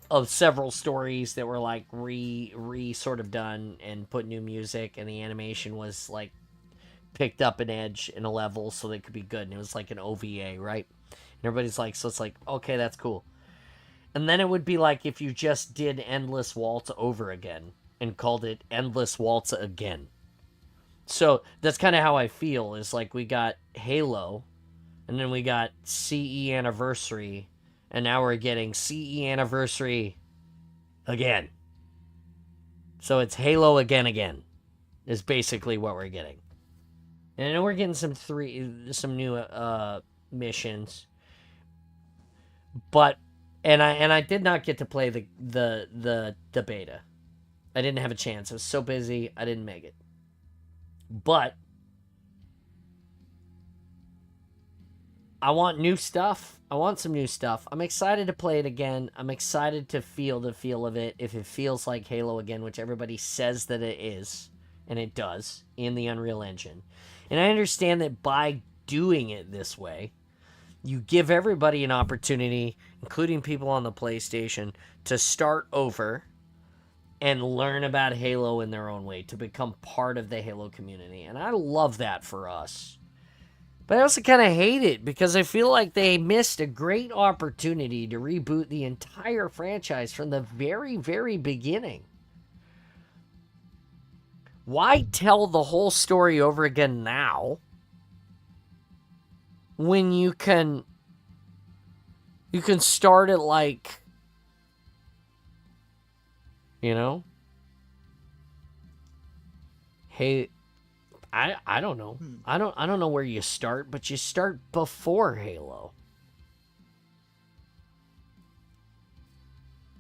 of several stories that were like re sort of done and put new music, and the animation was like picked up an edge in a level so they could be good, and it was like an OVA, right? And everybody's like, so it's like, okay, that's cool. And then it would be like if you just did Endless Waltz over again and called it Endless Waltz again. So that's kind of how I feel, is like we got Halo, and then we got CE Anniversary, and now we're getting CE Anniversary again. So it's Halo again is basically what we're getting. And I know we're getting some new missions. But and I did not get to play the beta. I didn't have a chance. I was so busy, I didn't make it. But I want new stuff. I want some new stuff. I'm excited to play it again. I'm excited to feel the feel of it. If it feels like Halo again, which everybody says that it is, and it does, in the Unreal Engine. And I understand that by doing it this way, you give everybody an opportunity, including people on the PlayStation, to start over and learn about Halo in their own way, to become part of the Halo community. And I love that for us. But I also kind of hate it because I feel like they missed a great opportunity to reboot the entire franchise from the very, very beginning. Why tell the whole story over again now when you can start it like, you know? Hey, I don't know. I don't know where you start, but you start before Halo.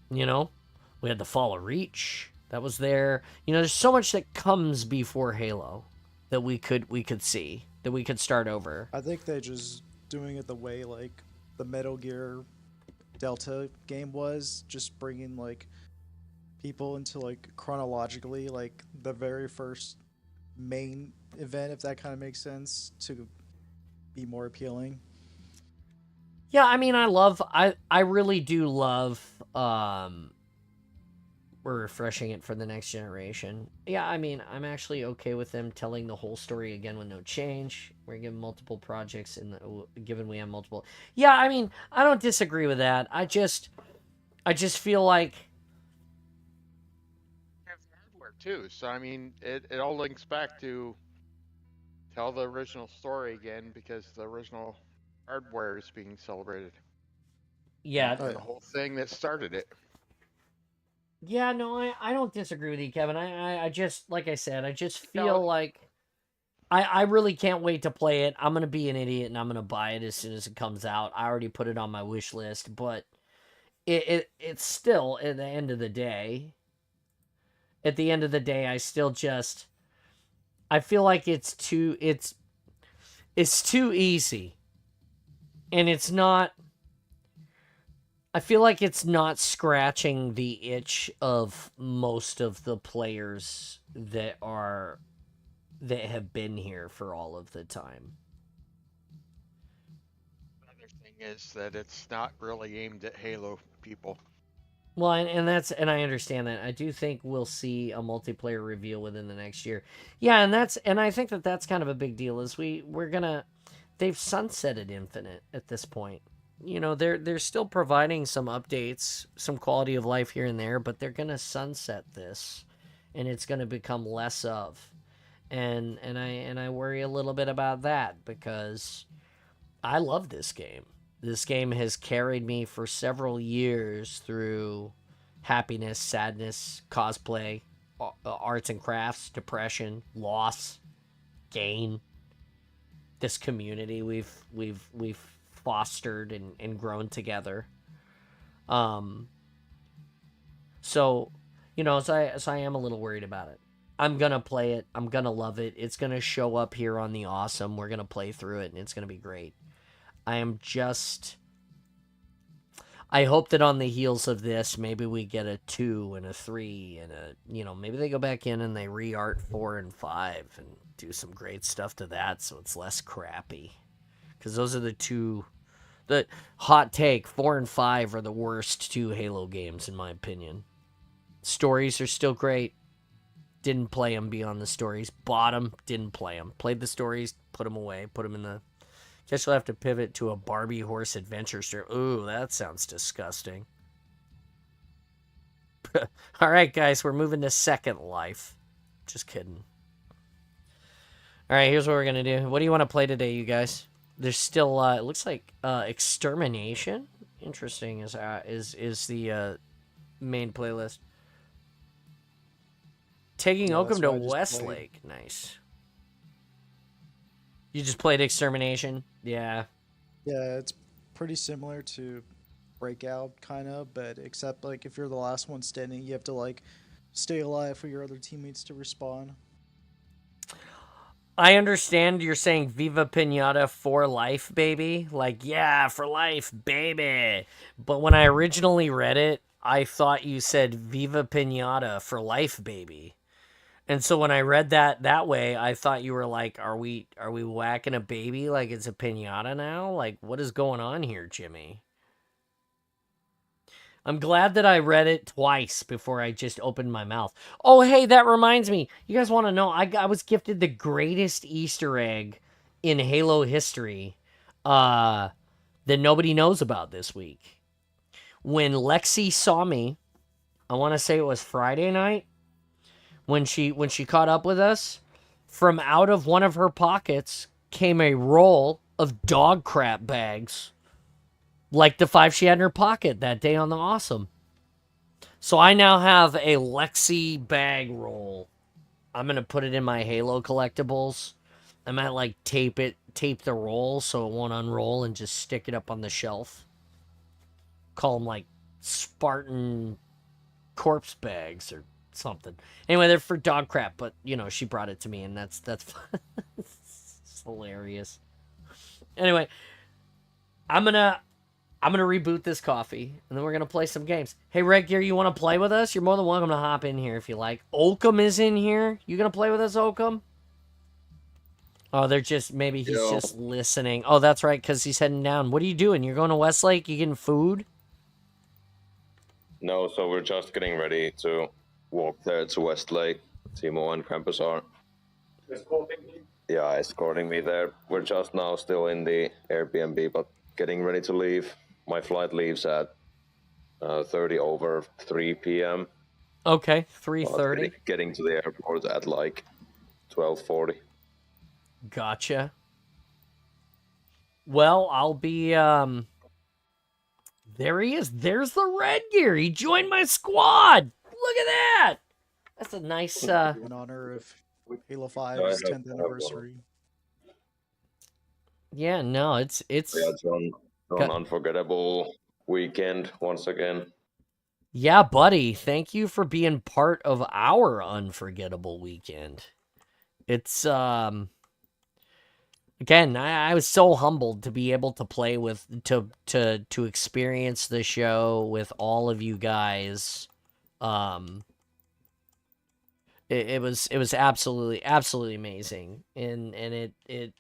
You know? We had the Fall of Reach. That was there. You know, there's so much that comes before Halo that we could see, that we could start over. I think they're just doing it the way like the Metal Gear Delta game was, just bringing like people into like chronologically like the very first main event, if that kind of makes sense, to be more appealing. Yeah, I mean, I really do love we're refreshing it for the next generation. Yeah, I mean, I'm actually okay with them telling the whole story again with no change. We're given multiple projects given we have multiple. Yeah, I mean, I don't disagree with that. I just feel like hardware too. So I mean, it all links back to tell the original story again because the original hardware is being celebrated. Yeah, the whole thing that started it. Yeah, no, I don't disagree with you, Kevin. I just, like I said, I just feel like I really can't wait to play it. I'm going to be an idiot and I'm going to buy it as soon as it comes out. I already put it on my wish list, but it's still, at the end of the day, I still just, I feel like it's too easy. And it's not, I feel like it's not scratching the itch of most of the players that have been here for all of the time. Another thing is that it's not really aimed at Halo people. Well, and I understand that. I do think we'll see a multiplayer reveal within the next year. Yeah, and I think that's kind of a big deal. Is they've sunsetted Infinite at this point. You know, they're still providing some updates, some quality of life here and there, but they're gonna sunset this, and it's gonna become less of, and I worry a little bit about that because I love this game. This game has carried me for several years through happiness, sadness, cosplay, arts and crafts, depression, loss, gain. This community we've fostered and grown together. So, you know, so I am a little worried about it. I'm gonna play it. I'm gonna love it. It's gonna show up here on the Awesome. We're gonna play through it, and it's gonna be great. I hope that on the heels of this, maybe we get a 2 and a 3 and maybe they go back in and they re-art 4 and 5 and do some great stuff to that so it's less crappy. Because those are the hot take, 4 and 5 are the worst 2 Halo games in my opinion. Stories are still great. Didn't play them beyond the stories. Bought them, didn't play them. Played the stories, put them away, put them in the... Guess you'll have to pivot to a Barbie horse adventure story. Ooh, that sounds disgusting. All right, guys, we're moving to Second Life. Just kidding. All right, here's what we're going to do. What do you want to play today, you guys? There's still, it looks like Extermination. Interesting is the main playlist. Taking Yeah, Oakham that's to what I just Westlake. Nice. You just played Extermination? Yeah. Yeah, it's pretty similar to Breakout, kind of, but except like if you're the last one standing, you have to like stay alive for your other teammates to respawn. I understand you're saying Viva Pinata for life, baby. Like, yeah, for life, baby. But when I originally read it, I thought you said Viva Pinata for life, baby. And so when I read that way, I thought you were like, are we whacking a baby like it's a piñata now? Like, what is going on here, Jimmy? I'm glad that I read it twice before I just opened my mouth. Oh, hey, that reminds me. You guys want to know, I was gifted the greatest Easter egg in Halo history that nobody knows about this week. When Lexi saw me, I want to say it was Friday night, when she caught up with us, from out of one of her pockets came a roll of dog crap bags, like the 5 she had in her pocket that day on the Awesome. So I now have a Lexi bag roll. I'm gonna put it in my Halo collectibles. I might like tape the roll so it won't unroll and just stick it up on the shelf. Call them like Spartan corpse bags or something. Anyway, they're for dog crap, but you know, she brought it to me and that's it's hilarious. Anyway, I'm gonna reboot this coffee and then we're gonna play some games. Hey Red Gear, you want to play with us? You're more than welcome to hop in here if you like. Oakham is in here. You gonna play with us, Oakham? Oh, maybe he's just listening. Oh, that's right, because he's heading down. What are you doing? You're going to Westlake? You getting food? No, so we're just getting ready to walk there to Westlake. Timo and Krampus are. Escorting me? Yeah, escorting me there. We're just now still in the Airbnb, but getting ready to leave. My flight leaves at 30 over 3 p.m. Okay, 3:30. Getting to the airport at like 12:40. Gotcha. Well, I'll be, there he is. There's the Red Gear. He joined my squad. Look at that. That's a nice, In honor of Halo 5's 10th anniversary. Yeah, no, it's Yeah, it's an unforgettable weekend once again. Yeah, buddy. Thank you for being part of our unforgettable weekend. It's, again, I was so humbled to be able to play with, to experience the show with all of you guys. It was absolutely amazing, and it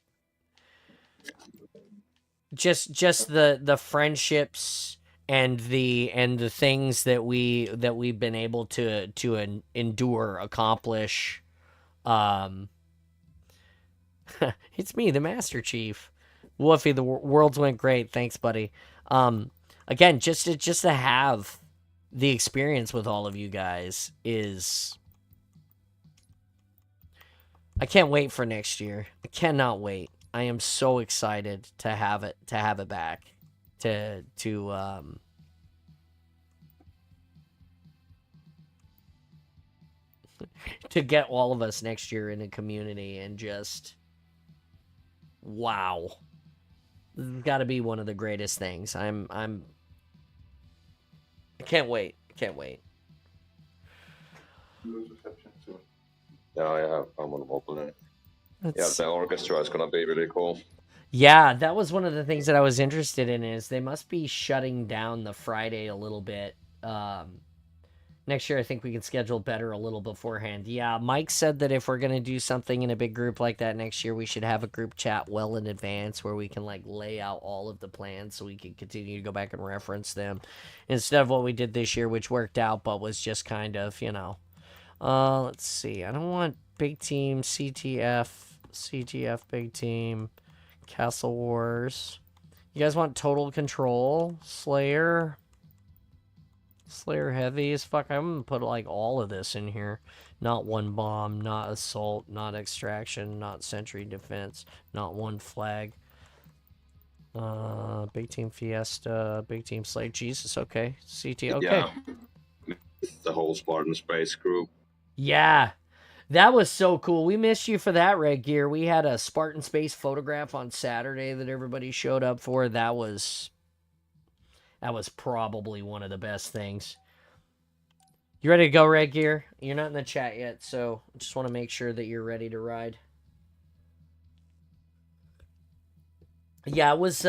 just the friendships and the things that we've been able to endure, accomplish. It's me, the Master Chief. Woofy, the worlds went great. Thanks, buddy. Again, just to have the experience with all of you guys is... I can't wait for next year. I cannot wait. I am so excited to have it back. To to get all of us next year in a community and just wow. This has got to be one of the greatest things. I can't wait. Can't wait. Yeah, I'm on mobile. Yeah, the orchestra is gonna be really cool. Yeah, that was one of the things that I was interested in. Is they must be shutting down the Friday a little bit. Next year, I think we can schedule better a little beforehand. Yeah, Mike said that if we're going to do something in a big group like that next year, we should have a group chat well in advance where we can, like, lay out all of the plans so we can continue to go back and reference them instead of what we did this year, which worked out but was just kind of, you know. Let's see. I don't want big team, CTF, big team, Castle Wars. You guys want Total Control, Slayer heavy as fuck. I'm gonna put like all of this in here. Not one bomb, not assault, not extraction, not sentry defense, not one flag. Big team Fiesta, big team Slay. Jesus, okay. CT, okay. Yeah. The whole Spartan Space group. Yeah. That was so cool. We missed you for that, Red Gear. We had a Spartan Space photograph on Saturday that everybody showed up for. That was probably one of the best things. You ready to go, Red Gear? You're not in the chat yet, so I just want to make sure that you're ready to ride. Yeah, it was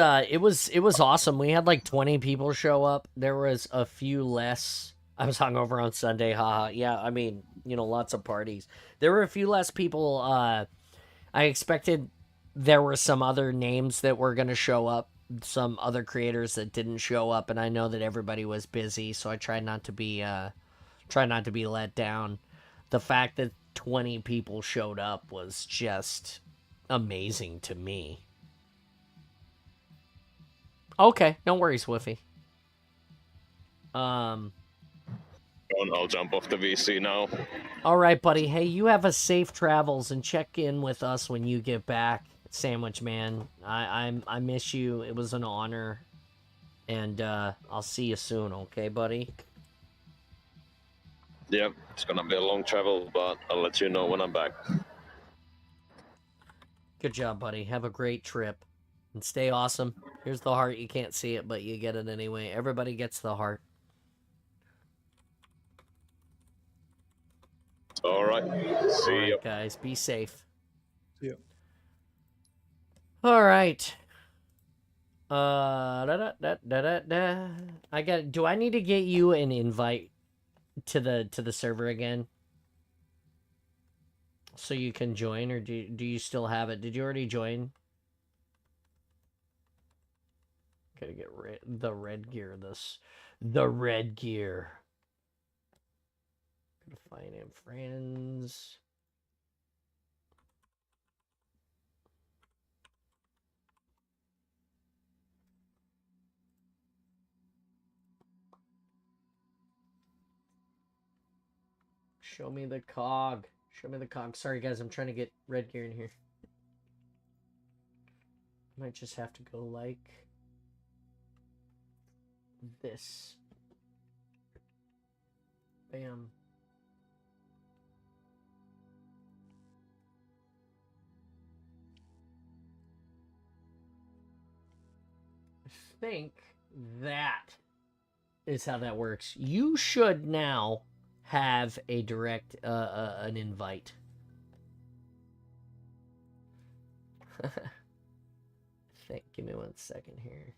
awesome. We had like 20 people show up. There was a few less. I was hungover on Sunday, haha. Yeah, I mean, you know, lots of parties. There were a few less people. I expected there were some other names that were going to show up. Some other creators that didn't show up, and I know that everybody was busy, so I tried not to be let down. The fact that 20 people showed up was just amazing to me. Okay, no worries, Woofy. I'll jump off the VC now. All right, buddy. Hey, you have a safe travels and check in with us when you get back. Sandwich Man, I miss you. It was an honor, and I'll see you soon. Okay, buddy. Yep, it's gonna be a long travel, but I'll let you know when I'm back. Good job, buddy. Have a great trip, and stay awesome. Here's the heart. You can't see it, but you get it anyway. Everybody gets the heart. All right. See you guys. Be safe. See ya. All right. Do I need to get you an invite to the server again? So you can join, or do you still have it? Did you already join? Gotta get the red gear. The red gear. Gotta find him friends. Show me the cog. Show me the cog. Sorry, guys. I'm trying to get red gear in here. Might just have to go like this. Bam. I think that is how that works. You should now have a direct an invite. Give me 1 second here.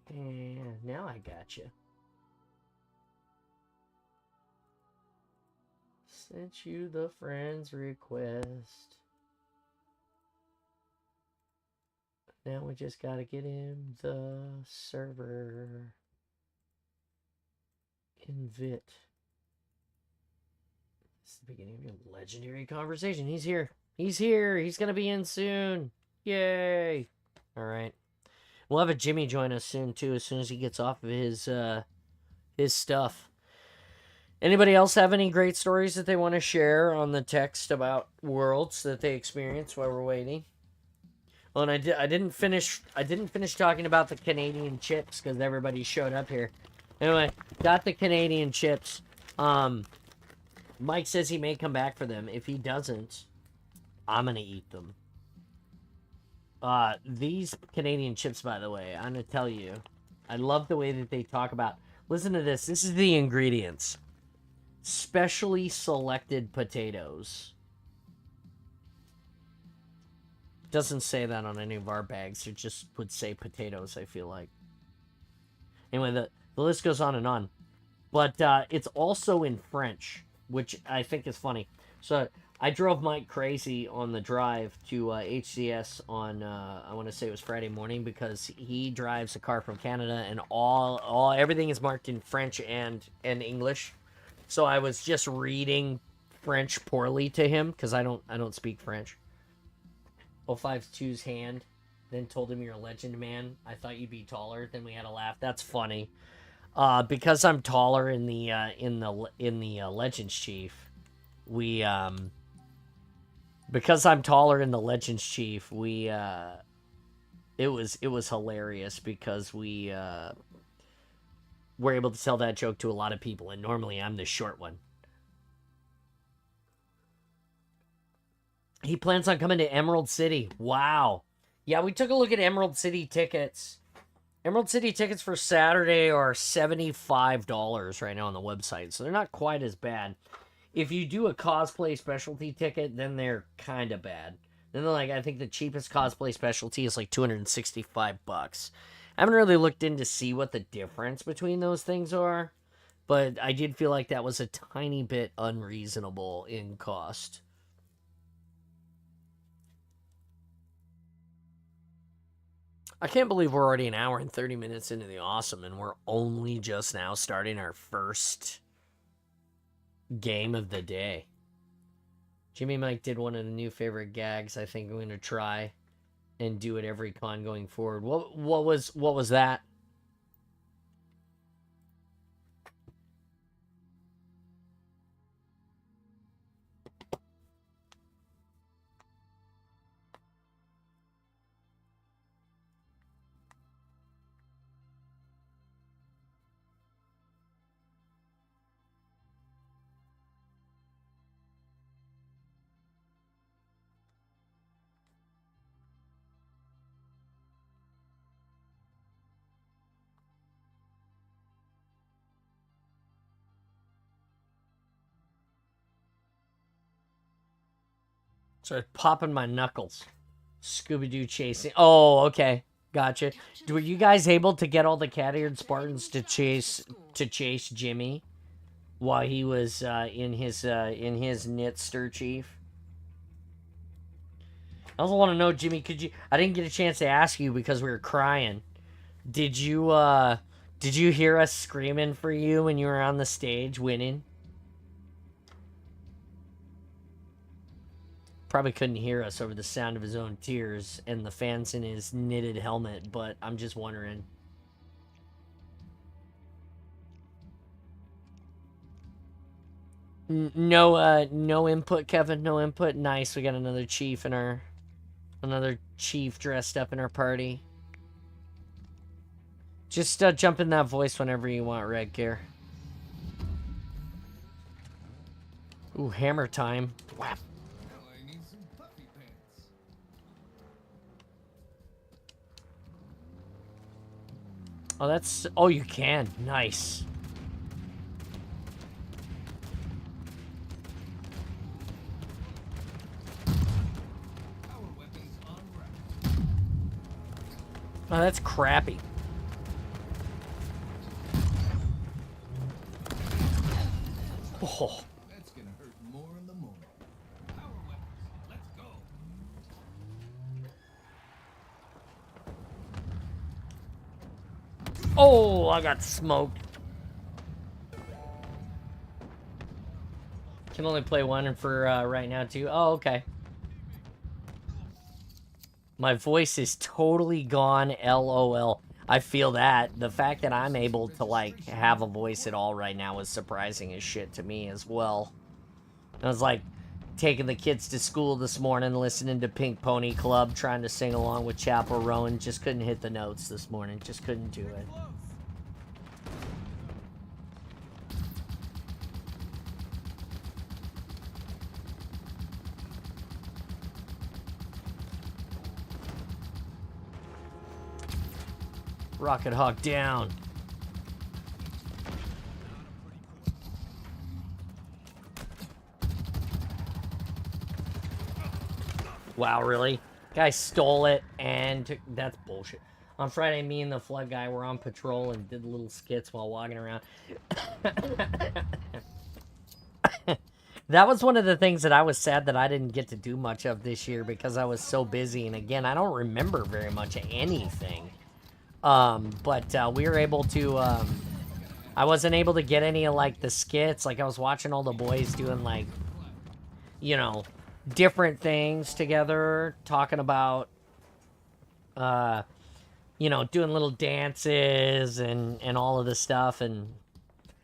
And now I got you. Sent you the friends request. Now we just gotta get in the server. Invite. This is the beginning of your legendary conversation. He's here. He's here. He's gonna be in soon. Yay! All right. We'll have a Jimmy join us soon too. As soon as he gets off of his stuff. Anybody else have any great stories that they want to share on the text about worlds that they experienced while we're waiting? Well, and I didn't finish talking about the Canadian chips because everybody showed up here. Anyway, got the Canadian chips. Mike says he may come back for them. If he doesn't, I'm gonna eat them. These Canadian chips, by the way, I'm gonna tell you, I love the way that they talk about. Listen to this. This is the ingredients. Specially selected potatoes. Doesn't say that on any of our bags. It just would say potatoes, I feel like. Anyway, the list goes on and on. But it's also in French, which I think is funny. So I drove Mike crazy on the drive to HCS on, I want to say it was Friday morning, because he drives a car from Canada, and everything is marked in French and English. So I was just reading French poorly to him, because I don't speak French. 052's hand, then told him you're a legend, man. I thought you'd be taller. Then we had a laugh. That's funny. Because I'm taller in the Legends Chief, because I'm taller in the Legends Chief, it was hilarious because we were able to tell that joke to a lot of people, and normally I'm the short one. He plans on coming to Emerald City. Wow. Yeah, we took a look at Emerald City tickets. Emerald City tickets for Saturday are $75 right now on the website, so they're not quite as bad. If you do a cosplay specialty ticket, then they're kind of bad. Then I think the cheapest cosplay specialty is like $265. I haven't really looked in to see what the difference between those things are, but I did feel like that was a tiny bit unreasonable in cost. I can't believe we're already an hour and 30 minutes into the Awesome, and we're only just now starting our first game of the day. Jimmy Mike did one of the new favorite gags. I think I'm going to try and do it every con going forward. What was that? Started popping my knuckles. Scooby-Doo chasing. Oh, okay. Gotcha. Were you guys able to get all the cat-eared Spartans to chase Jimmy while he was in his Nitster Chief? I also want to know, Jimmy, could you... I didn't get a chance to ask you because we were crying. Did you hear us screaming for you when you were on the stage winning? Probably couldn't hear us over the sound of his own tears and the fans in his knitted helmet, but I'm just wondering. No input, Kevin. No input. Nice. We got another chief dressed up in our party. Just jump in that voice whenever you want, Red Gear. Ooh, hammer time. Wow. Oh, that's... Oh, you can. Nice. Oh, that's crappy. Oh. That's gonna hurt more in the moment. Power weapons, let's go. Oh, I got smoked. Can only play one for right now too. Oh, okay. My voice is totally gone. LOL. I feel that. The fact that I'm able to, like, have a voice at all right now is surprising as shit to me as well. I was, like, taking the kids to school this morning, listening to Pink Pony Club, trying to sing along with Chapel Roan. Just couldn't hit the notes this morning. Just couldn't do it. Rocket Hawk down. Wow, really? Guy stole it and took... That's bullshit. On Friday, me and the Flood guy were on patrol and did little skits while walking around. That was one of the things that I was sad that I didn't get to do much of this year because I was so busy. And again, I don't remember very much of anything. But we were able to, I wasn't able to get any of, like, the skits. Like, I was watching all the boys doing, like, you know, different things together, talking about, you know, doing little dances and all of this stuff, and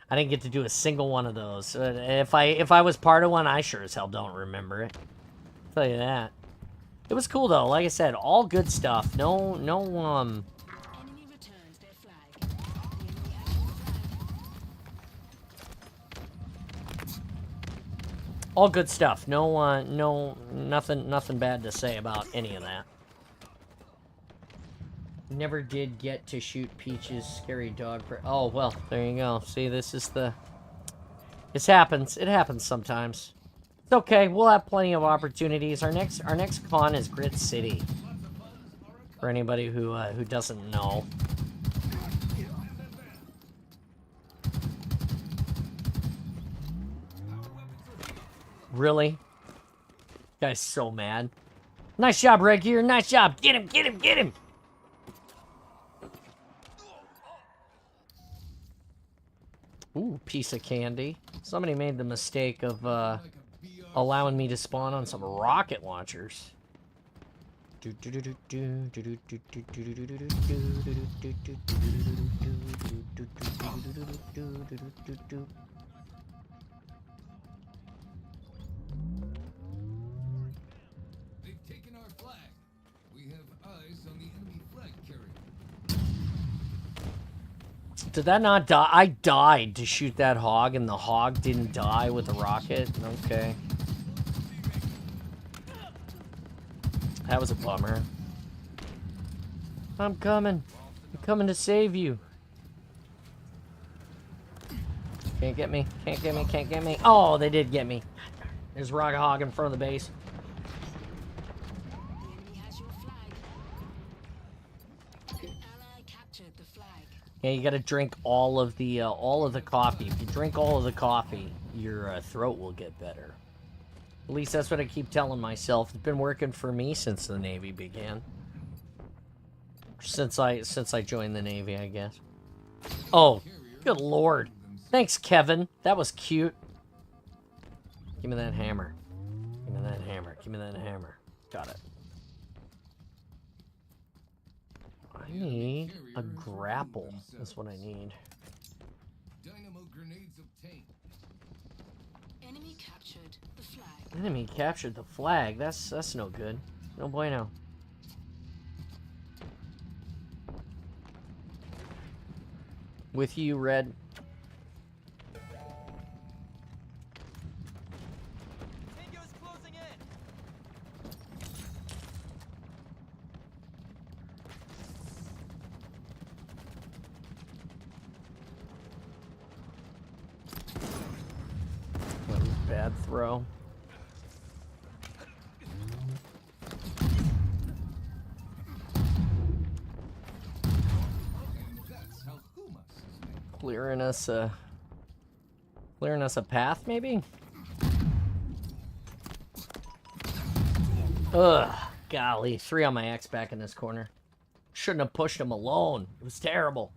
I didn't get to do a single one of those. If I was part of one, I sure as hell don't remember it. I'll tell you that. It was cool, though. Like I said, all good stuff. No, all good stuff. Nothing bad to say about any of that. Never did get to shoot Peach's scary dog. Oh, well, there you go. See, this is the... This happens. It happens sometimes. It's okay. We'll have plenty of opportunities. Our next con is Grit City. For anybody who doesn't know. Really? Guy's so mad. Nice job, Red Gear. Nice job. Get him, get him, get him. Ooh, piece of candy. Somebody made the mistake of allowing me to spawn on some rocket launchers. They've taken our flag. We have eyes on the enemy flag carrier. Did that not die? I died to shoot that hog, and the hog didn't die with the rocket? Okay. That was a bummer. I'm coming. I'm coming to save you. Can't get me. Can't get me. Can't get me. Oh, they did get me. There's Rocket Hog in front of the base. Yeah, you gotta drink all of the coffee. If you drink all of the coffee, your throat will get better. At least that's what I keep telling myself. It's been working for me since the Navy began. Since I joined the Navy, I guess. Oh, good lord. Thanks, Kevin. That was cute. Give me that hammer. Give me that hammer. Give me that hammer. Got it. I need a grapple. That's what I need. Dynamo grenades obtained. Enemy captured the flag. Enemy captured the flag. That's no good. No bueno. With you, Red. Bad throw. Clearing us a path, maybe? Ugh, golly, 3 on my X back in this corner. Shouldn't have pushed him alone. It was terrible.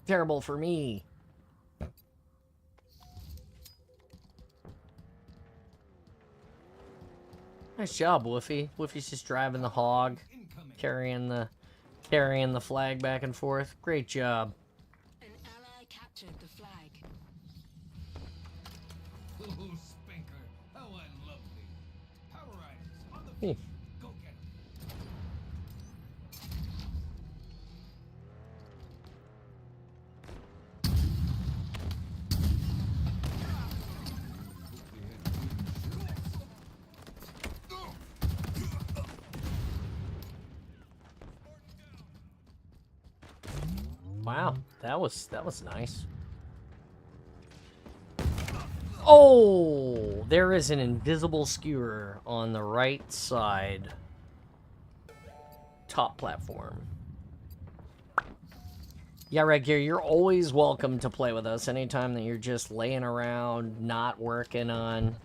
Terrible for me. Nice job, Woofy. Woofy's just driving the hog, carrying the Carrying the flag back and forth. Great job. An ally captured the flag. Oh, Spanker, how unlovely. Power Riders, on the Hmm. feet. Go get 'em. Wow, that was nice. Oh, there is an invisible skewer on the right side. Top platform. Yeah, Red Gear, you're always welcome to play with us anytime that you're just laying around, not working on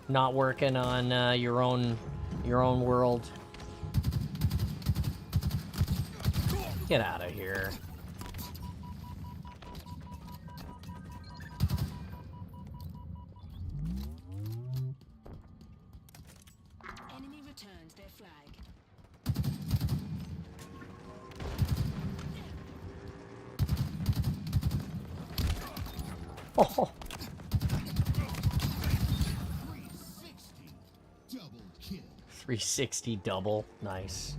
your own world. Get out of here. Enemy returns their flag. Oh, 360. Double kill. 360 double. Nice.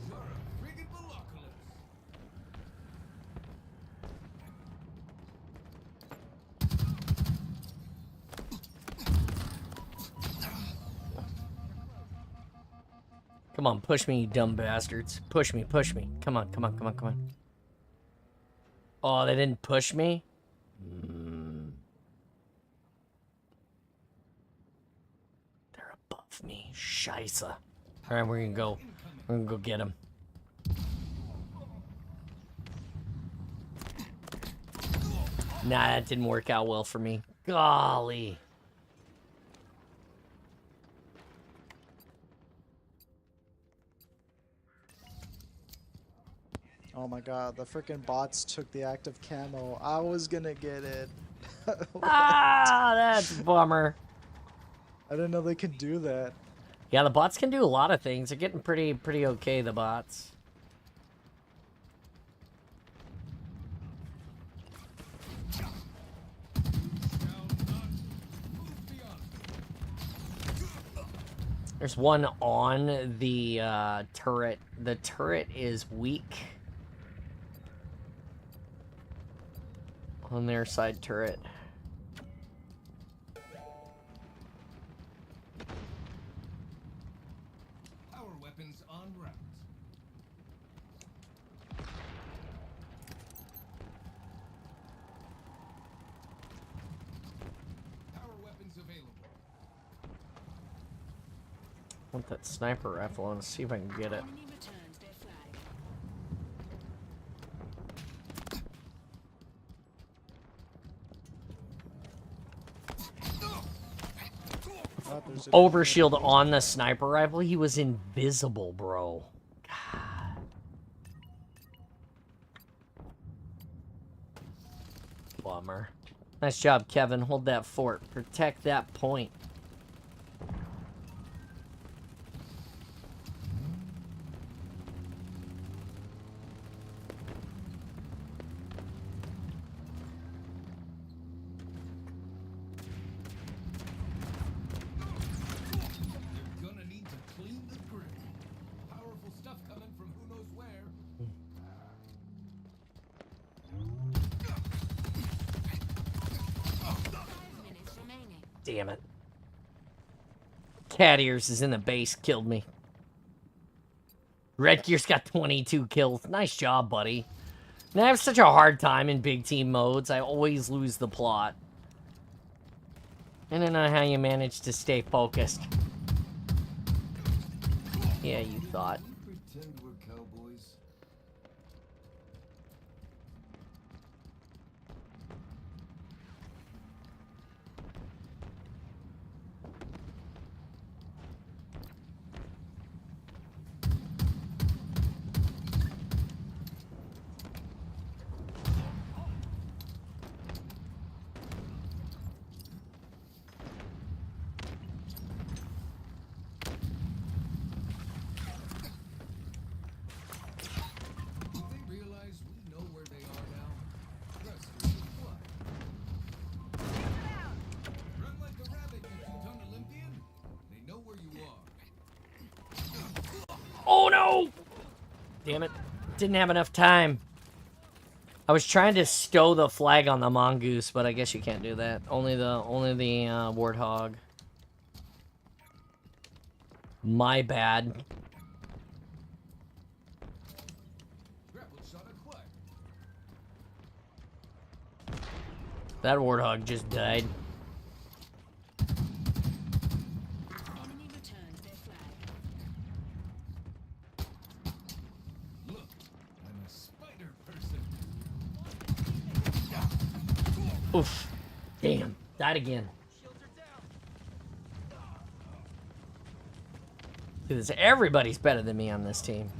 You're a friggin' Veloculus. Come on, push me, you dumb bastards. Push me, push me. Come on, come on, come on, come on. Oh, they didn't push me? They're above me. Scheisse. Alright, we're gonna go. We're gonna go get them. Nah, that didn't work out well for me. Golly. Oh my god, the freaking bots took the active camo. I was gonna get it. Ah, that's a bummer. I didn't know they could do that. Yeah, the bots can do a lot of things. They're getting pretty okay, the bots. There's one on the turret. The turret is weak. On their side turret. Power weapons en route. Power weapons available. I want that sniper rifle. I want to see if I can get it. Enemy returns their flag. God, there's a- Overshield on the sniper rifle. He was invisible, bro. God. Bummer. Nice job, Kevin. Hold that fort. Protect that point. You're gonna need to clean the grid. Powerful stuff coming from who knows where. 5 minutes remaining. Damn it. Cat Ears is in the base. Killed me. Red Gear's got 22 kills. Nice job, buddy. And I have such a hard time in big team modes. I always lose the plot. I don't know how you manage to stay focused. Yeah, you thought. We pretend we're cowboys. Damn it. Didn't have enough time. I was trying to stow the flag on the mongoose, but I guess you can't do that. Only the warthog. My bad. Grapple shot acquired. That warthog just died. Enemy returns their flag. Look, I'm a spider person. Oof. Damn. Died again. Dude, everybody's better than me on this team.